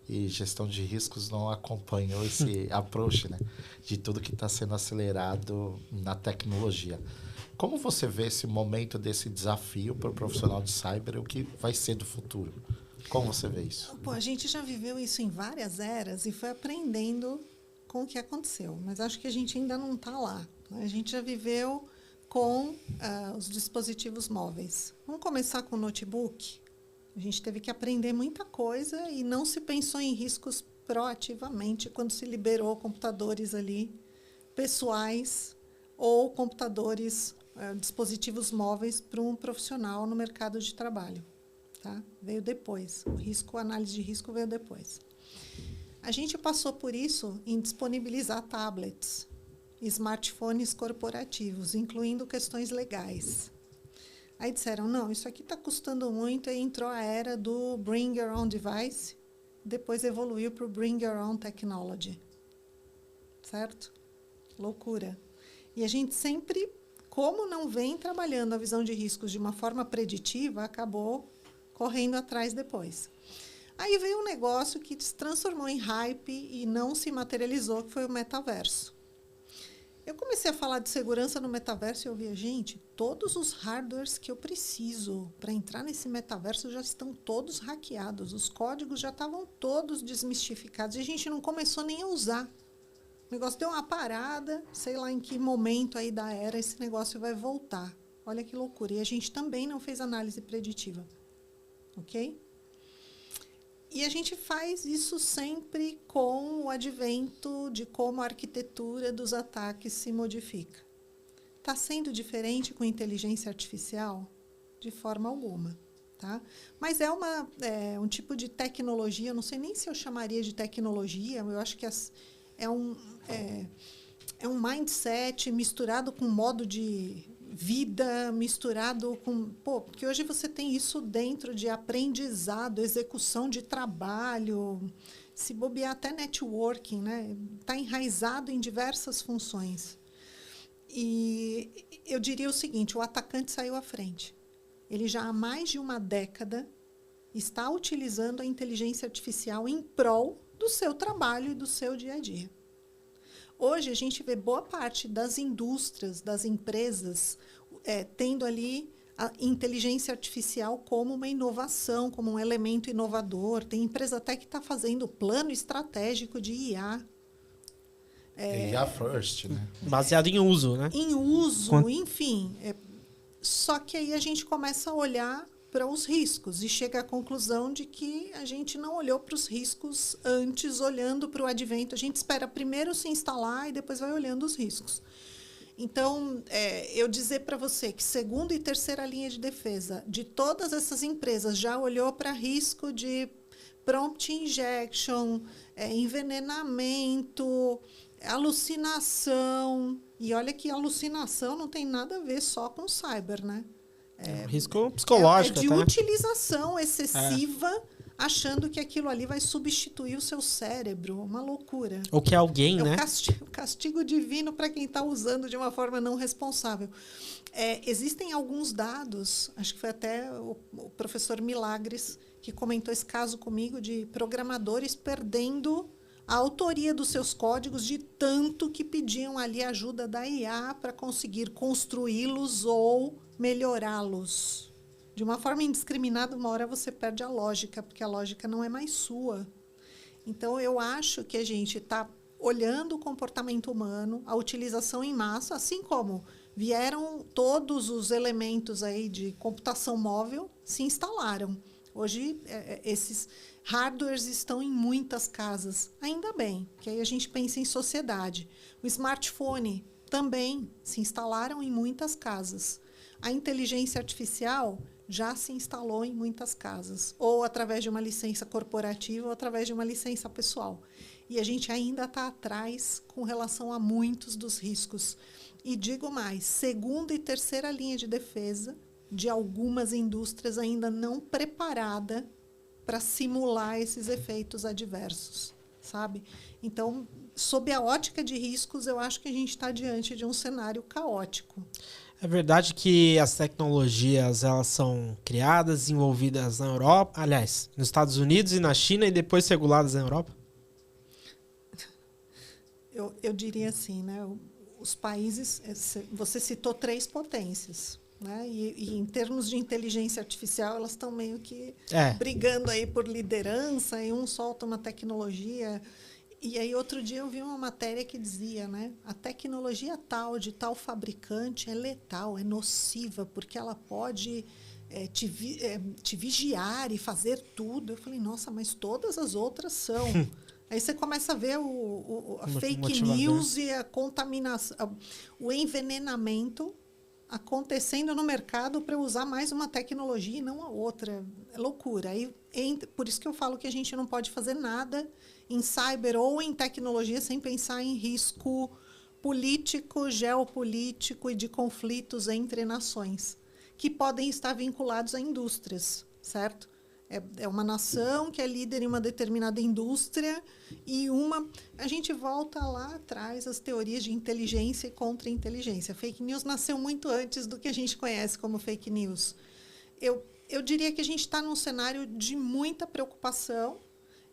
e gestão de riscos não acompanhou esse approach, né? De tudo que está sendo acelerado na tecnologia. Como você vê esse momento desse desafio para o profissional de cyber e o que vai ser do futuro? Como você vê isso? A gente já viveu isso em várias eras e foi aprendendo com o que aconteceu, mas acho que a gente ainda não está lá. A gente já viveu com os dispositivos móveis. Vamos começar com o notebook? A gente teve que aprender muita coisa e não se pensou em riscos proativamente quando se liberou computadores ali pessoais ou computadores, dispositivos móveis para um profissional no mercado de trabalho. Tá? Veio depois. A análise de risco veio depois. A gente passou por isso em disponibilizar tablets, smartphones corporativos, incluindo questões legais. Aí disseram, não, isso aqui está custando muito, e entrou a era do Bring Your Own Device, depois evoluiu para o Bring Your Own Technology. Certo? Loucura. E a gente sempre, como não vem trabalhando a visão de riscos de uma forma preditiva, acabou correndo atrás depois. Aí veio um negócio que se transformou em hype e não se materializou, que foi o metaverso. Eu comecei a falar de segurança no metaverso e eu via, gente, todos os hardwares que eu preciso para entrar nesse metaverso já estão todos hackeados, os códigos já estavam todos desmistificados e a gente não começou nem a usar. O negócio deu uma parada, sei lá em que momento aí da era esse negócio vai voltar. Olha que loucura. E a gente também não fez análise preditiva. Ok? E a gente faz isso sempre com o advento de como a arquitetura dos ataques se modifica. Está sendo diferente com inteligência artificial? De forma alguma. Tá? Mas é um tipo de tecnologia, eu não sei nem se eu chamaria de tecnologia, eu acho que é um mindset misturado com modo de vida, misturado com... porque hoje você tem isso dentro de aprendizado, execução de trabalho, se bobear até networking, né? Está enraizado em diversas funções. E eu diria o seguinte, o atacante saiu à frente. Ele já há mais de uma década está utilizando a inteligência artificial em prol do seu trabalho e do seu dia a dia. Hoje, a gente vê boa parte das indústrias, das empresas, tendo ali a inteligência artificial como uma inovação, como um elemento inovador. Tem empresa até que está fazendo plano estratégico de IA. IA first, né? Baseado em uso, né? Em uso, enfim. Só que aí a gente começa a olhar para os riscos e chega à conclusão de que a gente não olhou para os riscos antes, olhando para o advento. A gente espera primeiro se instalar e depois vai olhando os riscos. Então, eu dizer para você que segunda e terceira linha de defesa de todas essas empresas já olhou para risco de prompt injection, envenenamento, alucinação. E olha que alucinação não tem nada a ver só com cyber, né? Risco psicológico. De utilização excessiva, achando que aquilo ali vai substituir o seu cérebro. Uma loucura. Ou que alguém, né? O castigo divino para quem está usando de uma forma não responsável. Existem alguns dados, acho que foi até o professor Milagres que comentou esse caso comigo, de programadores perdendo a autoria dos seus códigos de tanto que pediam ali ajuda da IA para conseguir construí-los ou melhorá-los. De uma forma indiscriminada, uma hora você perde a lógica, porque a lógica não é mais sua. Então, eu acho que a gente está olhando o comportamento humano, a utilização em massa, assim como vieram todos os elementos aí de computação móvel, se instalaram. Hoje, esses hardwares estão em muitas casas. Ainda bem, que aí a gente pensa em sociedade. O smartphone também se instalaram em muitas casas. A inteligência artificial já se instalou em muitas casas, ou através de uma licença corporativa ou através de uma licença pessoal. E a gente ainda está atrás com relação a muitos dos riscos. E digo mais, segunda e terceira linha de defesa de algumas indústrias ainda não preparada para simular esses efeitos adversos, sabe? Então, sob a ótica de riscos, eu acho que a gente está diante de um cenário caótico. É verdade que as tecnologias elas são criadas, desenvolvidas na Europa, aliás, nos Estados Unidos e na China e depois reguladas na Europa? Eu diria assim, né? Os países, você citou 3 potências, né? E em termos de inteligência artificial, elas estão meio que brigando aí por liderança, e um solta uma tecnologia. E aí, outro dia, eu vi uma matéria que dizia, né? A tecnologia tal, de tal fabricante, é letal, é nociva, porque ela pode te vigiar e fazer tudo. Eu falei, nossa, mas todas as outras são. Aí você começa a ver a fake news e a contaminação, o envenenamento acontecendo no mercado para usar mais uma tecnologia e não a outra. É loucura. Aí, por isso que eu falo que a gente não pode fazer nada em cyber ou em tecnologia sem pensar em risco político, geopolítico e de conflitos entre nações, que podem estar vinculados a indústrias, certo? É uma nação que é líder em uma determinada indústria e a gente volta lá atrás às teorias de inteligência e contra-inteligência. Fake news nasceu muito antes do que a gente conhece como fake news. Eu diria que a gente está num cenário de muita preocupação.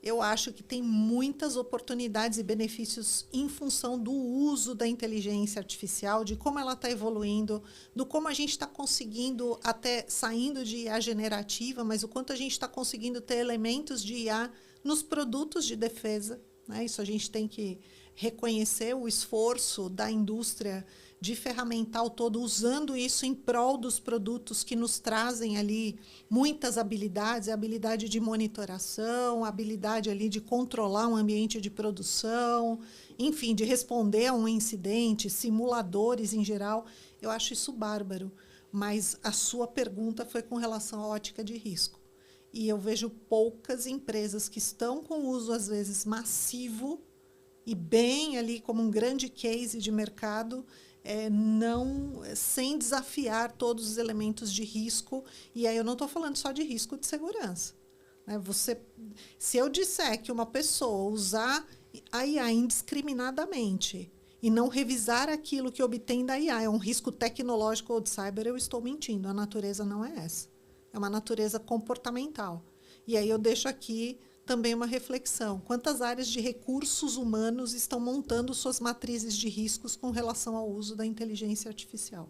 Eu acho que tem muitas oportunidades e benefícios em função do uso da inteligência artificial, de como ela está evoluindo, do como a gente está conseguindo, até saindo de IA generativa, mas o quanto a gente está conseguindo ter elementos de IA nos produtos de defesa, né? Isso a gente tem que reconhecer o esforço da indústria de ferramental todo, usando isso em prol dos produtos que nos trazem ali muitas habilidades, a habilidade de monitoração, a habilidade ali de controlar um ambiente de produção, enfim, de responder a um incidente, simuladores em geral. Eu acho isso bárbaro, mas a sua pergunta foi com relação à ótica de risco. E eu vejo poucas empresas que estão com uso, às vezes, massivo e bem ali como um grande case de mercado, sem desafiar todos os elementos de risco. E aí eu não estou falando só de risco de segurança, né? Se eu disser que uma pessoa usar a IA indiscriminadamente e não revisar aquilo que obtém da IA é um risco tecnológico ou de cyber, eu estou mentindo. A natureza não é essa. É uma natureza comportamental. E aí eu deixo aqui também uma reflexão. Quantas áreas de recursos humanos estão montando suas matrizes de riscos com relação ao uso da inteligência artificial?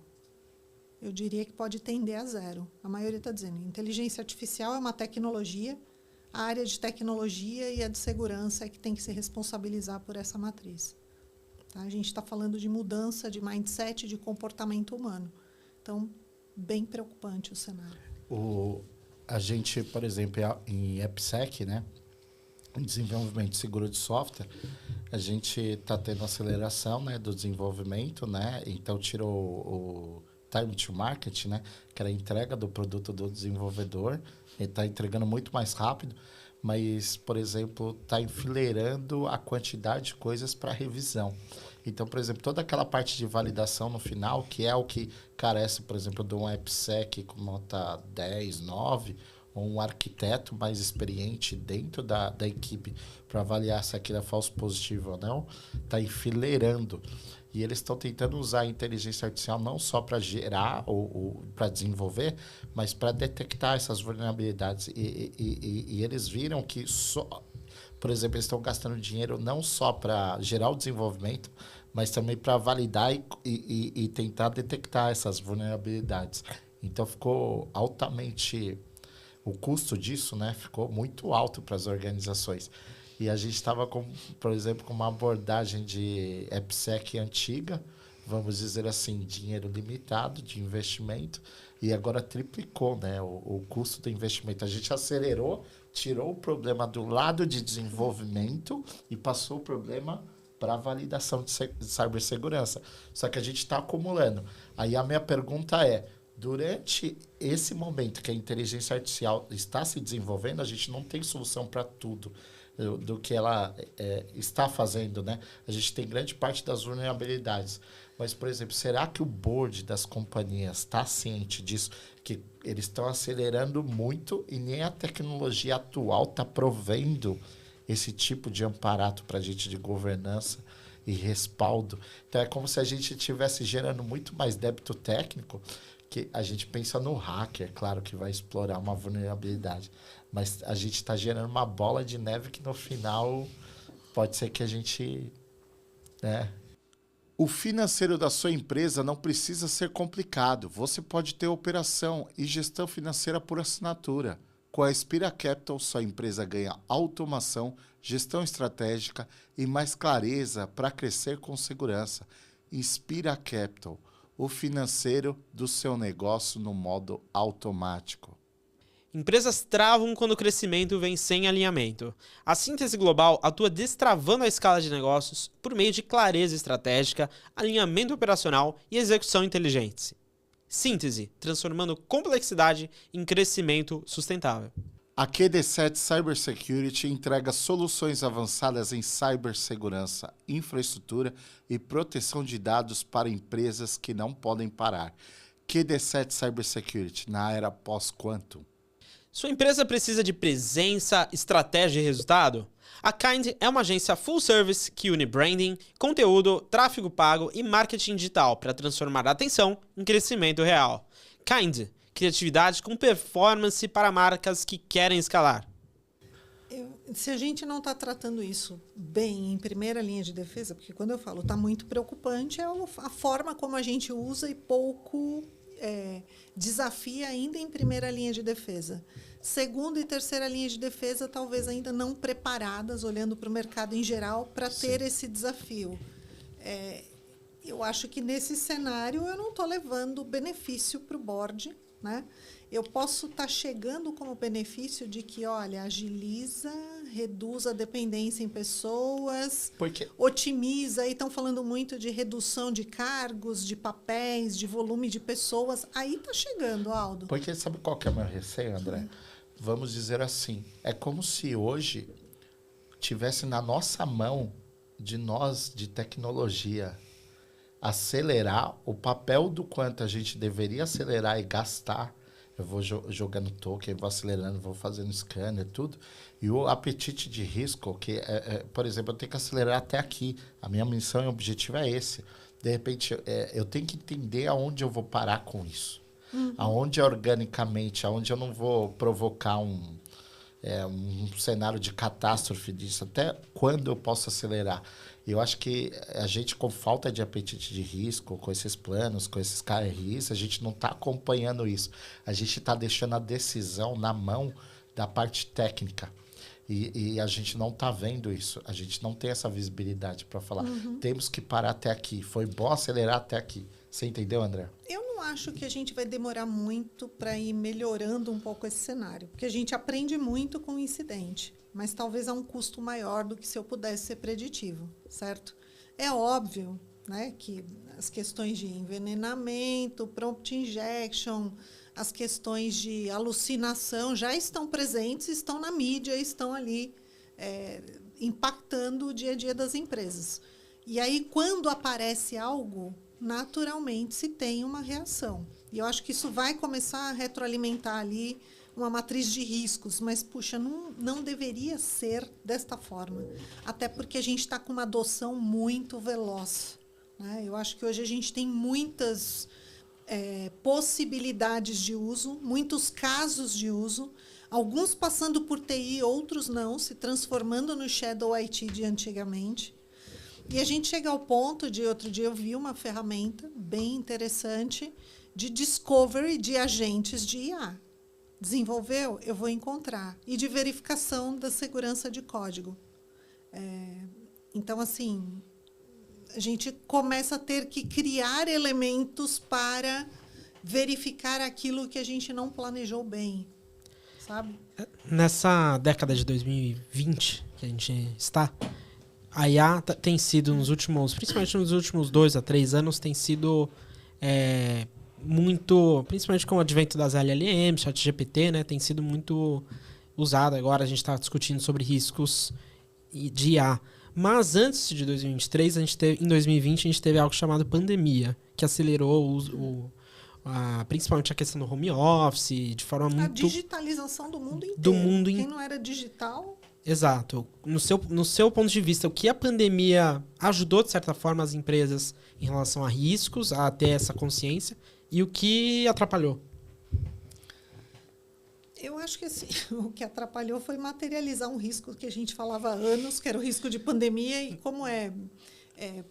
Eu diria que pode tender a 0. A maioria está dizendo inteligência artificial é uma tecnologia, a área de tecnologia e a de segurança é que tem que se responsabilizar por essa matriz. Tá? A gente está falando de mudança de mindset, de comportamento humano. Então, bem preocupante o cenário. A gente, por exemplo, em AppSec, né? Em desenvolvimento de seguro de software, a gente está tendo aceleração, né, do desenvolvimento, né? Então tirou o time to market, né, que era a entrega do produto do desenvolvedor. Ele está entregando muito mais rápido, mas, por exemplo, está enfileirando a quantidade de coisas para revisão. Então, por exemplo, toda aquela parte de validação no final, que é o que carece, por exemplo, de um AppSec com nota 10, 9, ou um arquiteto mais experiente dentro da equipe para avaliar se aquilo é falso positivo ou não, está enfileirando. E eles estão tentando usar a inteligência artificial não só para gerar ou para desenvolver, mas para detectar essas vulnerabilidades. E eles viram que só, por exemplo, eles estão gastando dinheiro não só para gerar o desenvolvimento, mas também para validar e tentar detectar essas vulnerabilidades. Então ficou altamente... O custo disso, né, ficou muito alto para as organizações. E a gente estava, por exemplo, com uma abordagem de AppSec antiga, vamos dizer assim, dinheiro limitado de investimento, e agora triplicou, né, o custo do investimento. A gente acelerou, tirou o problema do lado de desenvolvimento e passou o problema para a validação de cibersegurança. Só que a gente está acumulando. Aí a minha pergunta é, durante esse momento que a inteligência artificial está se desenvolvendo, a gente não tem solução para tudo do que ela está fazendo, né? A gente tem grande parte das vulnerabilidades. Mas, por exemplo, será que o board das companhias está ciente disso? Que eles estão acelerando muito e nem a tecnologia atual está provendo esse tipo de amparato para a gente de governança e respaldo. Então, é como se a gente estivesse gerando muito mais débito técnico, que a gente pensa no hacker, claro, que vai explorar uma vulnerabilidade. Mas a gente está gerando uma bola de neve que no final pode ser que a gente... né? O financeiro da sua empresa não precisa ser complicado. Você pode ter operação e gestão financeira por assinatura. Com a Inspira Capital, sua empresa ganha automação, gestão estratégica e mais clareza para crescer com segurança. Inspira Capital, o financeiro do seu negócio no modo automático. Empresas travam quando o crescimento vem sem alinhamento. A Síntese Global atua destravando a escala de negócios por meio de clareza estratégica, alinhamento operacional e execução inteligente. Síntese, transformando complexidade em crescimento sustentável. A QD7 Cybersecurity entrega soluções avançadas em cibersegurança, infraestrutura e proteção de dados para empresas que não podem parar. QD7 Cybersecurity, na era pós-quantum. Sua empresa precisa de presença, estratégia e resultado? A Kind é uma agência full service que une branding, conteúdo, tráfego pago e marketing digital para transformar a atenção em crescimento real. Kind, criatividade com performance para marcas que querem escalar. Se a gente não está tratando isso bem em primeira linha de defesa, porque quando eu falo está muito preocupante, é a forma como a gente usa e pouco desafia ainda em primeira linha de defesa. Segunda e terceira linha de defesa talvez ainda não preparadas, olhando para o mercado em geral, para ter esse desafio. Eu acho que nesse cenário eu não estou levando benefício para o board, né? Eu posso estar chegando como benefício de que, olha, agiliza, reduz a dependência em pessoas, otimiza. Aí estão falando muito de redução de cargos, de papéis, de volume de pessoas. Aí está chegando, Aldo. Porque sabe qual que é o meu receio, André? Vamos dizer assim, é como se hoje tivesse na nossa mão, de nós, de tecnologia, acelerar o papel do quanto a gente deveria acelerar e gastar. Eu vou jogando token, vou acelerando, vou fazendo scanner, tudo. E o apetite de risco, que por exemplo, eu tenho que acelerar até aqui. A minha missão e objetivo é esse. De repente, eu tenho que entender aonde eu vou parar com isso. Aonde organicamente, aonde eu não vou provocar um cenário de catástrofe disso. Até quando eu posso acelerar. Eu acho que a gente, com falta de apetite de risco, com esses planos, com esses KRIs, a gente não está acompanhando isso. A gente está deixando a decisão na mão da parte técnica. E a gente não está vendo isso. A gente não tem essa visibilidade para falar. Temos que parar até aqui. Foi bom acelerar até aqui. Você entendeu, André? Eu não acho que a gente vai demorar muito para ir melhorando um pouco esse cenário, porque a gente aprende muito com o incidente, mas talvez a um custo maior do que se eu pudesse ser preditivo, certo? É óbvio, né, que as questões de envenenamento, prompt injection, as questões de alucinação já estão presentes, estão na mídia, estão ali impactando o dia a dia das empresas. E aí, quando aparece algo, naturalmente se tem uma reação. E eu acho que isso vai começar a retroalimentar ali uma matriz de riscos, mas, puxa, não deveria ser desta forma. Até porque a gente está com uma adoção muito veloz, né? Eu acho que hoje a gente tem muitas possibilidades de uso, muitos casos de uso, alguns passando por TI, outros não, se transformando no Shadow IT de antigamente. E a gente chega ao ponto de, outro dia eu vi uma ferramenta bem interessante de discovery de agentes de IA. Desenvolveu? Eu vou encontrar. E de verificação da segurança de código. Então, assim, a gente começa a ter que criar elementos para verificar aquilo que a gente não planejou bem, sabe? Nessa década de 2020 que a gente está, a IA tem sido principalmente nos últimos 2 a 3 anos, tem sido muito, principalmente com o advento das LLMs, ChatGPT, né, tem sido muito usado. Agora a gente está discutindo sobre riscos de IA. Mas antes de 2023, em 2020, a gente teve algo chamado pandemia, que acelerou principalmente a questão do home office, de forma muito... A digitalização do mundo inteiro. Quem não era digital... Exato. No seu ponto de vista, o que a pandemia ajudou, de certa forma, as empresas em relação a riscos, a ter essa consciência, e o que atrapalhou? Eu acho que assim, o que atrapalhou foi materializar um risco que a gente falava há anos, que era o risco de pandemia, e como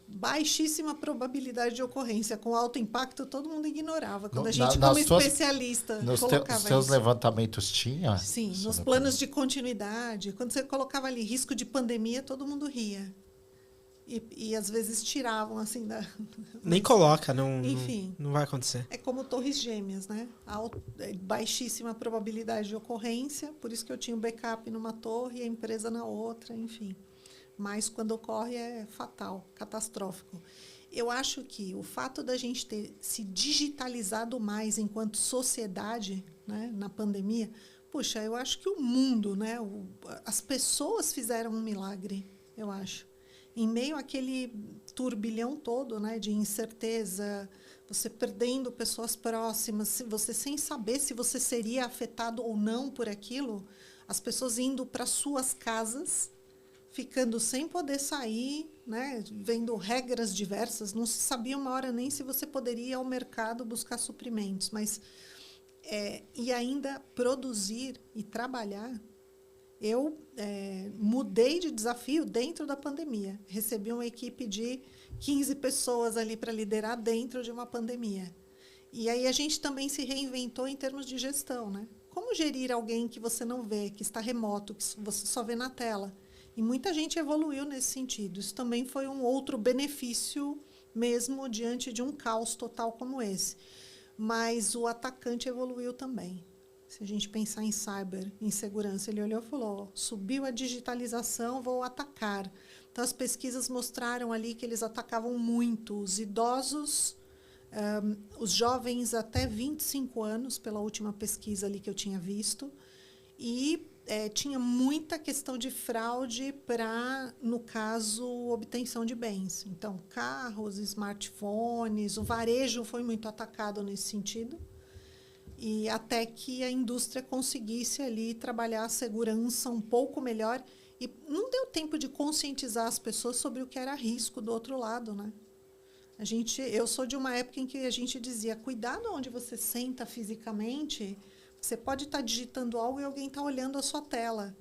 baixíssima probabilidade de ocorrência, com alto impacto, todo mundo ignorava. Quando a gente, como especialista, colocava nos seus isso. Levantamentos tinha? Sim, nos planos de continuidade. Quando você colocava ali risco de pandemia, todo mundo ria. E às vezes tiravam, assim, da... Nem coloca, não, enfim, não vai acontecer. É como torres gêmeas, né? Baixíssima probabilidade de ocorrência, por isso que eu tinha um backup numa torre e a empresa na outra, enfim. Mas quando ocorre é fatal, catastrófico. Eu acho que o fato da gente ter se digitalizado mais enquanto sociedade, né, na pandemia, puxa, eu acho que o mundo, né, as pessoas fizeram um milagre, eu acho. Em meio àquele turbilhão todo, né, de incerteza, você perdendo pessoas próximas, você sem saber se você seria afetado ou não por aquilo, as pessoas indo para suas casas, ficando sem poder sair, né, vendo regras diversas, não se sabia uma hora nem se você poderia ir ao mercado buscar suprimentos, mas e ainda produzir e trabalhar. Eu mudei de desafio dentro da pandemia. Recebi uma equipe de 15 pessoas ali para liderar dentro de uma pandemia. E aí a gente também se reinventou em termos de gestão, né? Como gerir alguém que você não vê, que está remoto, que você só vê na tela? E muita gente evoluiu nesse sentido. Isso também foi um outro benefício mesmo diante de um caos total como esse. Mas o atacante evoluiu também. Se a gente pensar em cyber, em segurança, ele olhou e falou, subiu a digitalização, vou atacar. Então, as pesquisas mostraram ali que eles atacavam muito os idosos, os jovens até 25 anos, pela última pesquisa ali que eu tinha visto, e tinha muita questão de fraude para, no caso, obtenção de bens. Então, carros, smartphones, o varejo foi muito atacado nesse sentido. E até que a indústria conseguisse ali trabalhar a segurança um pouco melhor. E não deu tempo de conscientizar as pessoas sobre o que era risco do outro lado, né? Eu sou de uma época em que a gente dizia, cuidado onde você senta fisicamente, você pode estar digitando algo e alguém está olhando a sua tela.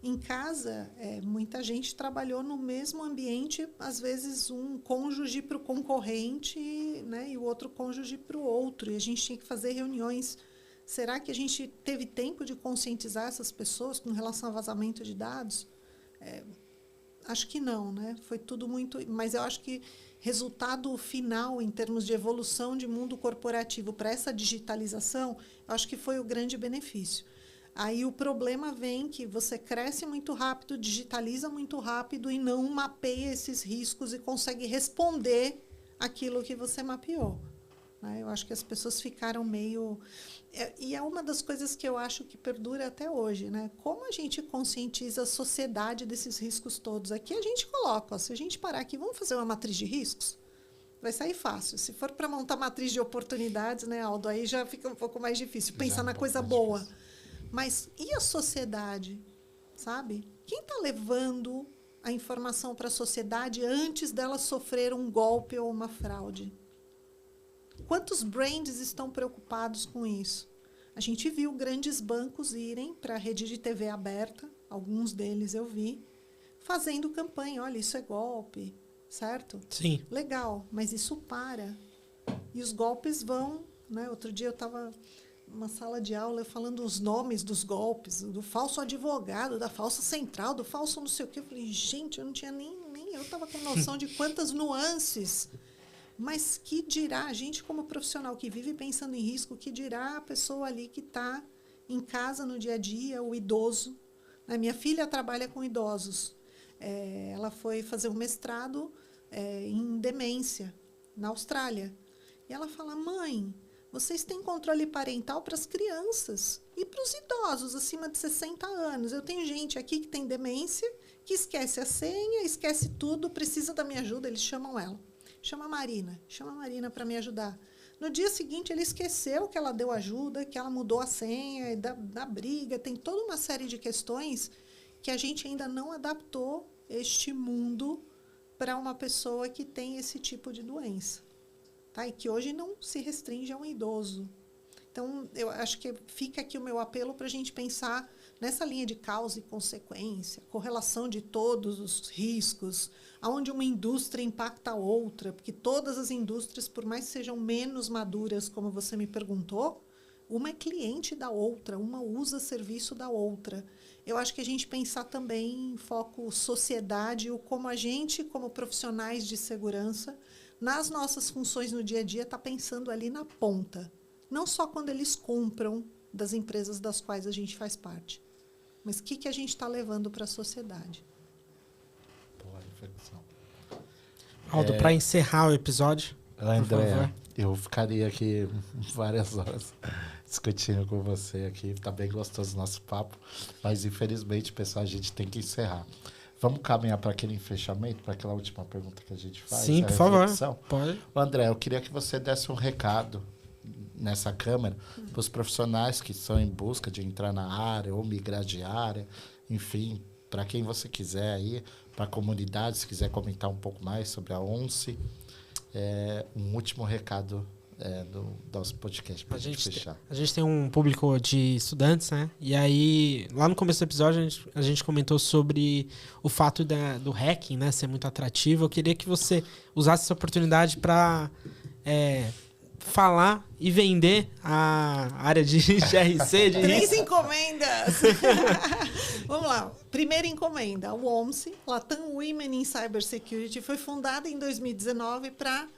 Em casa, muita gente trabalhou no mesmo ambiente, às vezes um cônjuge para o concorrente, né, e o outro cônjuge para o outro. E a gente tinha que fazer reuniões. Será que a gente teve tempo de conscientizar essas pessoas com relação a vazamento de dados? Acho que não, né? Foi tudo muito... Mas eu acho que resultado final, em termos de evolução de mundo corporativo para essa digitalização, eu acho que foi o grande benefício. Aí o problema vem que você cresce muito rápido, digitaliza muito rápido e não mapeia esses riscos e consegue responder aquilo que você mapeou. Eu acho que as pessoas ficaram meio... E é uma das coisas que eu acho que perdura até hoje, né? Como a gente conscientiza a sociedade desses riscos todos? Aqui a gente coloca, ó, se a gente parar aqui, vamos fazer uma matriz de riscos? Vai sair fácil. Se for para montar matriz de oportunidades, né, Aldo? Aí já fica um pouco mais difícil. Pensar na coisa boa. Mas e a sociedade, sabe? Quem está levando a informação para a sociedade antes dela sofrer um golpe ou uma fraude? Quantos brands estão preocupados com isso? A gente viu grandes bancos irem para a rede de TV aberta, alguns deles eu vi, fazendo campanha. Olha, isso é golpe, certo? Sim. Legal, mas isso para. E os golpes vão... Né? Outro dia eu estava numa sala de aula falando os nomes dos golpes, do falso advogado, da falsa central, do falso não sei o quê. Eu falei, gente, eu não tinha nem eu estava com noção de quantas nuances. Mas que dirá, a gente como profissional que vive pensando em risco, que dirá a pessoa ali que está em casa no dia a dia, o idoso. A minha filha trabalha com idosos. Ela foi fazer um mestrado em demência, na Austrália. E ela fala, mãe, vocês têm controle parental para as crianças e para os idosos acima de 60 anos. Eu tenho gente aqui que tem demência, que esquece a senha, esquece tudo, precisa da minha ajuda, eles chamam ela. Chama a Marina para me ajudar. No dia seguinte, ele esqueceu que ela deu ajuda, que ela mudou a senha, da briga. Tem toda uma série de questões que a gente ainda não adaptou este mundo para uma pessoa que tem esse tipo de doença. Tá? E que hoje não se restringe a um idoso. Então, eu acho que fica aqui o meu apelo para a gente pensar nessa linha de causa e consequência, correlação de todos os riscos, aonde uma indústria impacta a outra, porque todas as indústrias, por mais que sejam menos maduras, como você me perguntou, uma é cliente da outra, uma usa serviço da outra. Eu acho que a gente pensar também em foco sociedade, o como a gente, como profissionais de segurança, nas nossas funções no dia a dia, está pensando ali na ponta. Não só quando eles compram das empresas das quais a gente faz parte, mas o que a gente está levando para a sociedade. Boa reflexão. Aldo, para encerrar o episódio, André, eu ficaria aqui várias horas discutindo com você aqui. Tá bem gostoso o nosso papo, mas infelizmente, pessoal, a gente tem que encerrar. Vamos caminhar para aquele fechamento, para aquela última pergunta que a gente faz? Sim, por favor. Pode. André, eu queria que você desse um recado nessa câmera para os profissionais que estão em busca de entrar na área ou migrar de área, enfim, para quem você quiser aí, para a comunidade, se quiser comentar um pouco mais sobre a ONCE. Um último recado do nosso podcast para a gente fechar. A gente tem um público de estudantes, né? E aí, lá no começo do episódio, a gente comentou sobre o fato do hacking, né, ser muito atrativo. Eu queria que você usasse essa oportunidade para falar e vender a área de GRC. 3 encomendas! Vamos lá. Primeira encomenda, o OMSE, Latam Women in Cybersecurity, foi fundada em 2019 para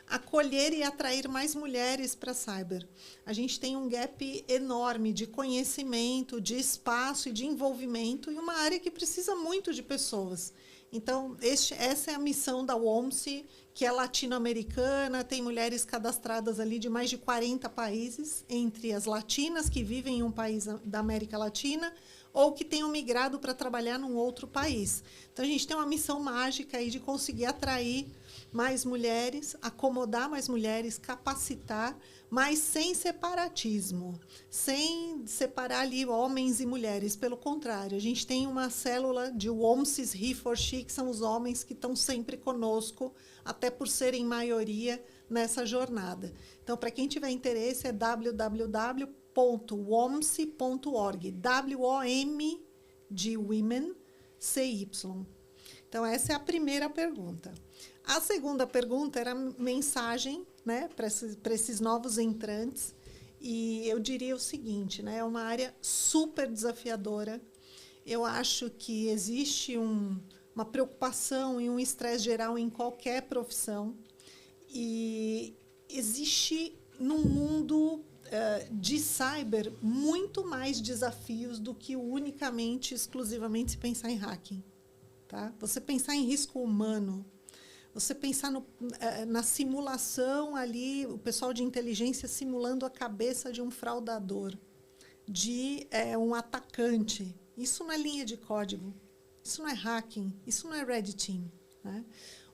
acolher e atrair mais mulheres para a cyber. A gente tem um gap enorme de conhecimento, de espaço e de envolvimento e uma área que precisa muito de pessoas. Então, essa é a missão da OMSE, que é latino-americana, tem mulheres cadastradas ali de mais de 40 países, entre as latinas que vivem em um país da América Latina ou que tenham migrado para trabalhar num outro país. Então, a gente tem uma missão mágica aí de conseguir atrair mais mulheres, acomodar mais mulheres, capacitar, mas sem separatismo, sem separar ali homens e mulheres. Pelo contrário, a gente tem uma célula de OMSEs He for She, que são os homens que estão sempre conosco, até por serem maioria nessa jornada. Então, para quem tiver interesse, é www.womse.org, W-O-M de Women, C-Y. Então, essa é a primeira pergunta. A segunda pergunta era mensagem, né, para esses novos entrantes. E eu diria o seguinte, né, é uma área super desafiadora. Eu acho que existe uma preocupação e um estresse geral em qualquer profissão. E existe no mundo de cyber muito mais desafios do que unicamente, exclusivamente se pensar em hacking. Tá? Você pensar em risco humano, você pensar na simulação ali, o pessoal de inteligência simulando a cabeça de um fraudador, de um atacante. Isso não é linha de código, isso não é hacking, isso não é red team. Né?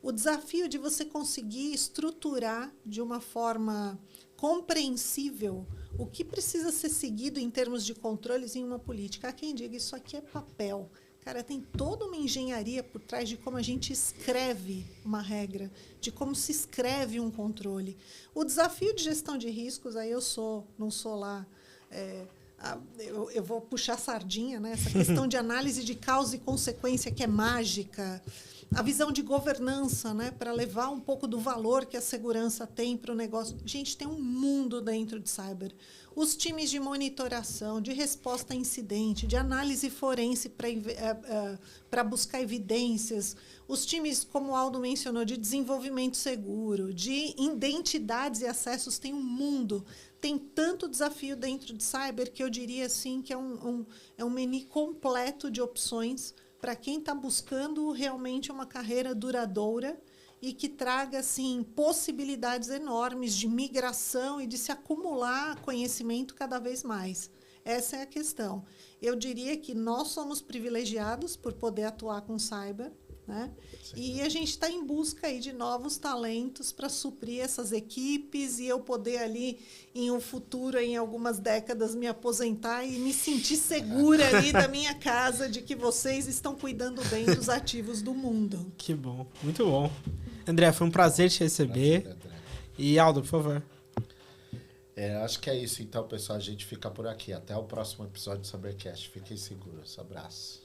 O desafio de você conseguir estruturar de uma forma compreensível o que precisa ser seguido em termos de controles em uma política. Há quem diga isso aqui é papel. Cara, tem toda uma engenharia por trás de como a gente escreve uma regra, de como se escreve um controle. O desafio de gestão de riscos, aí não sou lá... eu vou puxar a sardinha, né? Essa questão de análise de causa e consequência, que é mágica. A visão de governança, né? Para levar um pouco do valor que a segurança tem para o negócio. Gente, tem um mundo dentro de cyber. Os times de monitoração, de resposta a incidente, de análise forense para buscar evidências. Os times, como o Aldo mencionou, de desenvolvimento seguro, de identidades e acessos, tem um mundo. Tem tanto desafio dentro de cyber que eu diria assim, que é um menu completo de opções para quem está buscando realmente uma carreira duradoura e que traga assim, possibilidades enormes de migração e de se acumular conhecimento cada vez mais. Essa é a questão. Eu diria que nós somos privilegiados por poder atuar com cyber, né? E a gente está em busca aí de novos talentos para suprir essas equipes e eu poder ali, em um futuro, em algumas décadas, me aposentar e me sentir segura ali da minha casa de que vocês estão cuidando bem dos ativos do mundo. Que bom, muito bom. André, foi um prazer te receber. Prazer, André. E Aldo, por favor. Acho que é isso, então, pessoal. A gente fica por aqui. Até o próximo episódio do Cybercast. Fiquem seguros. Abraço.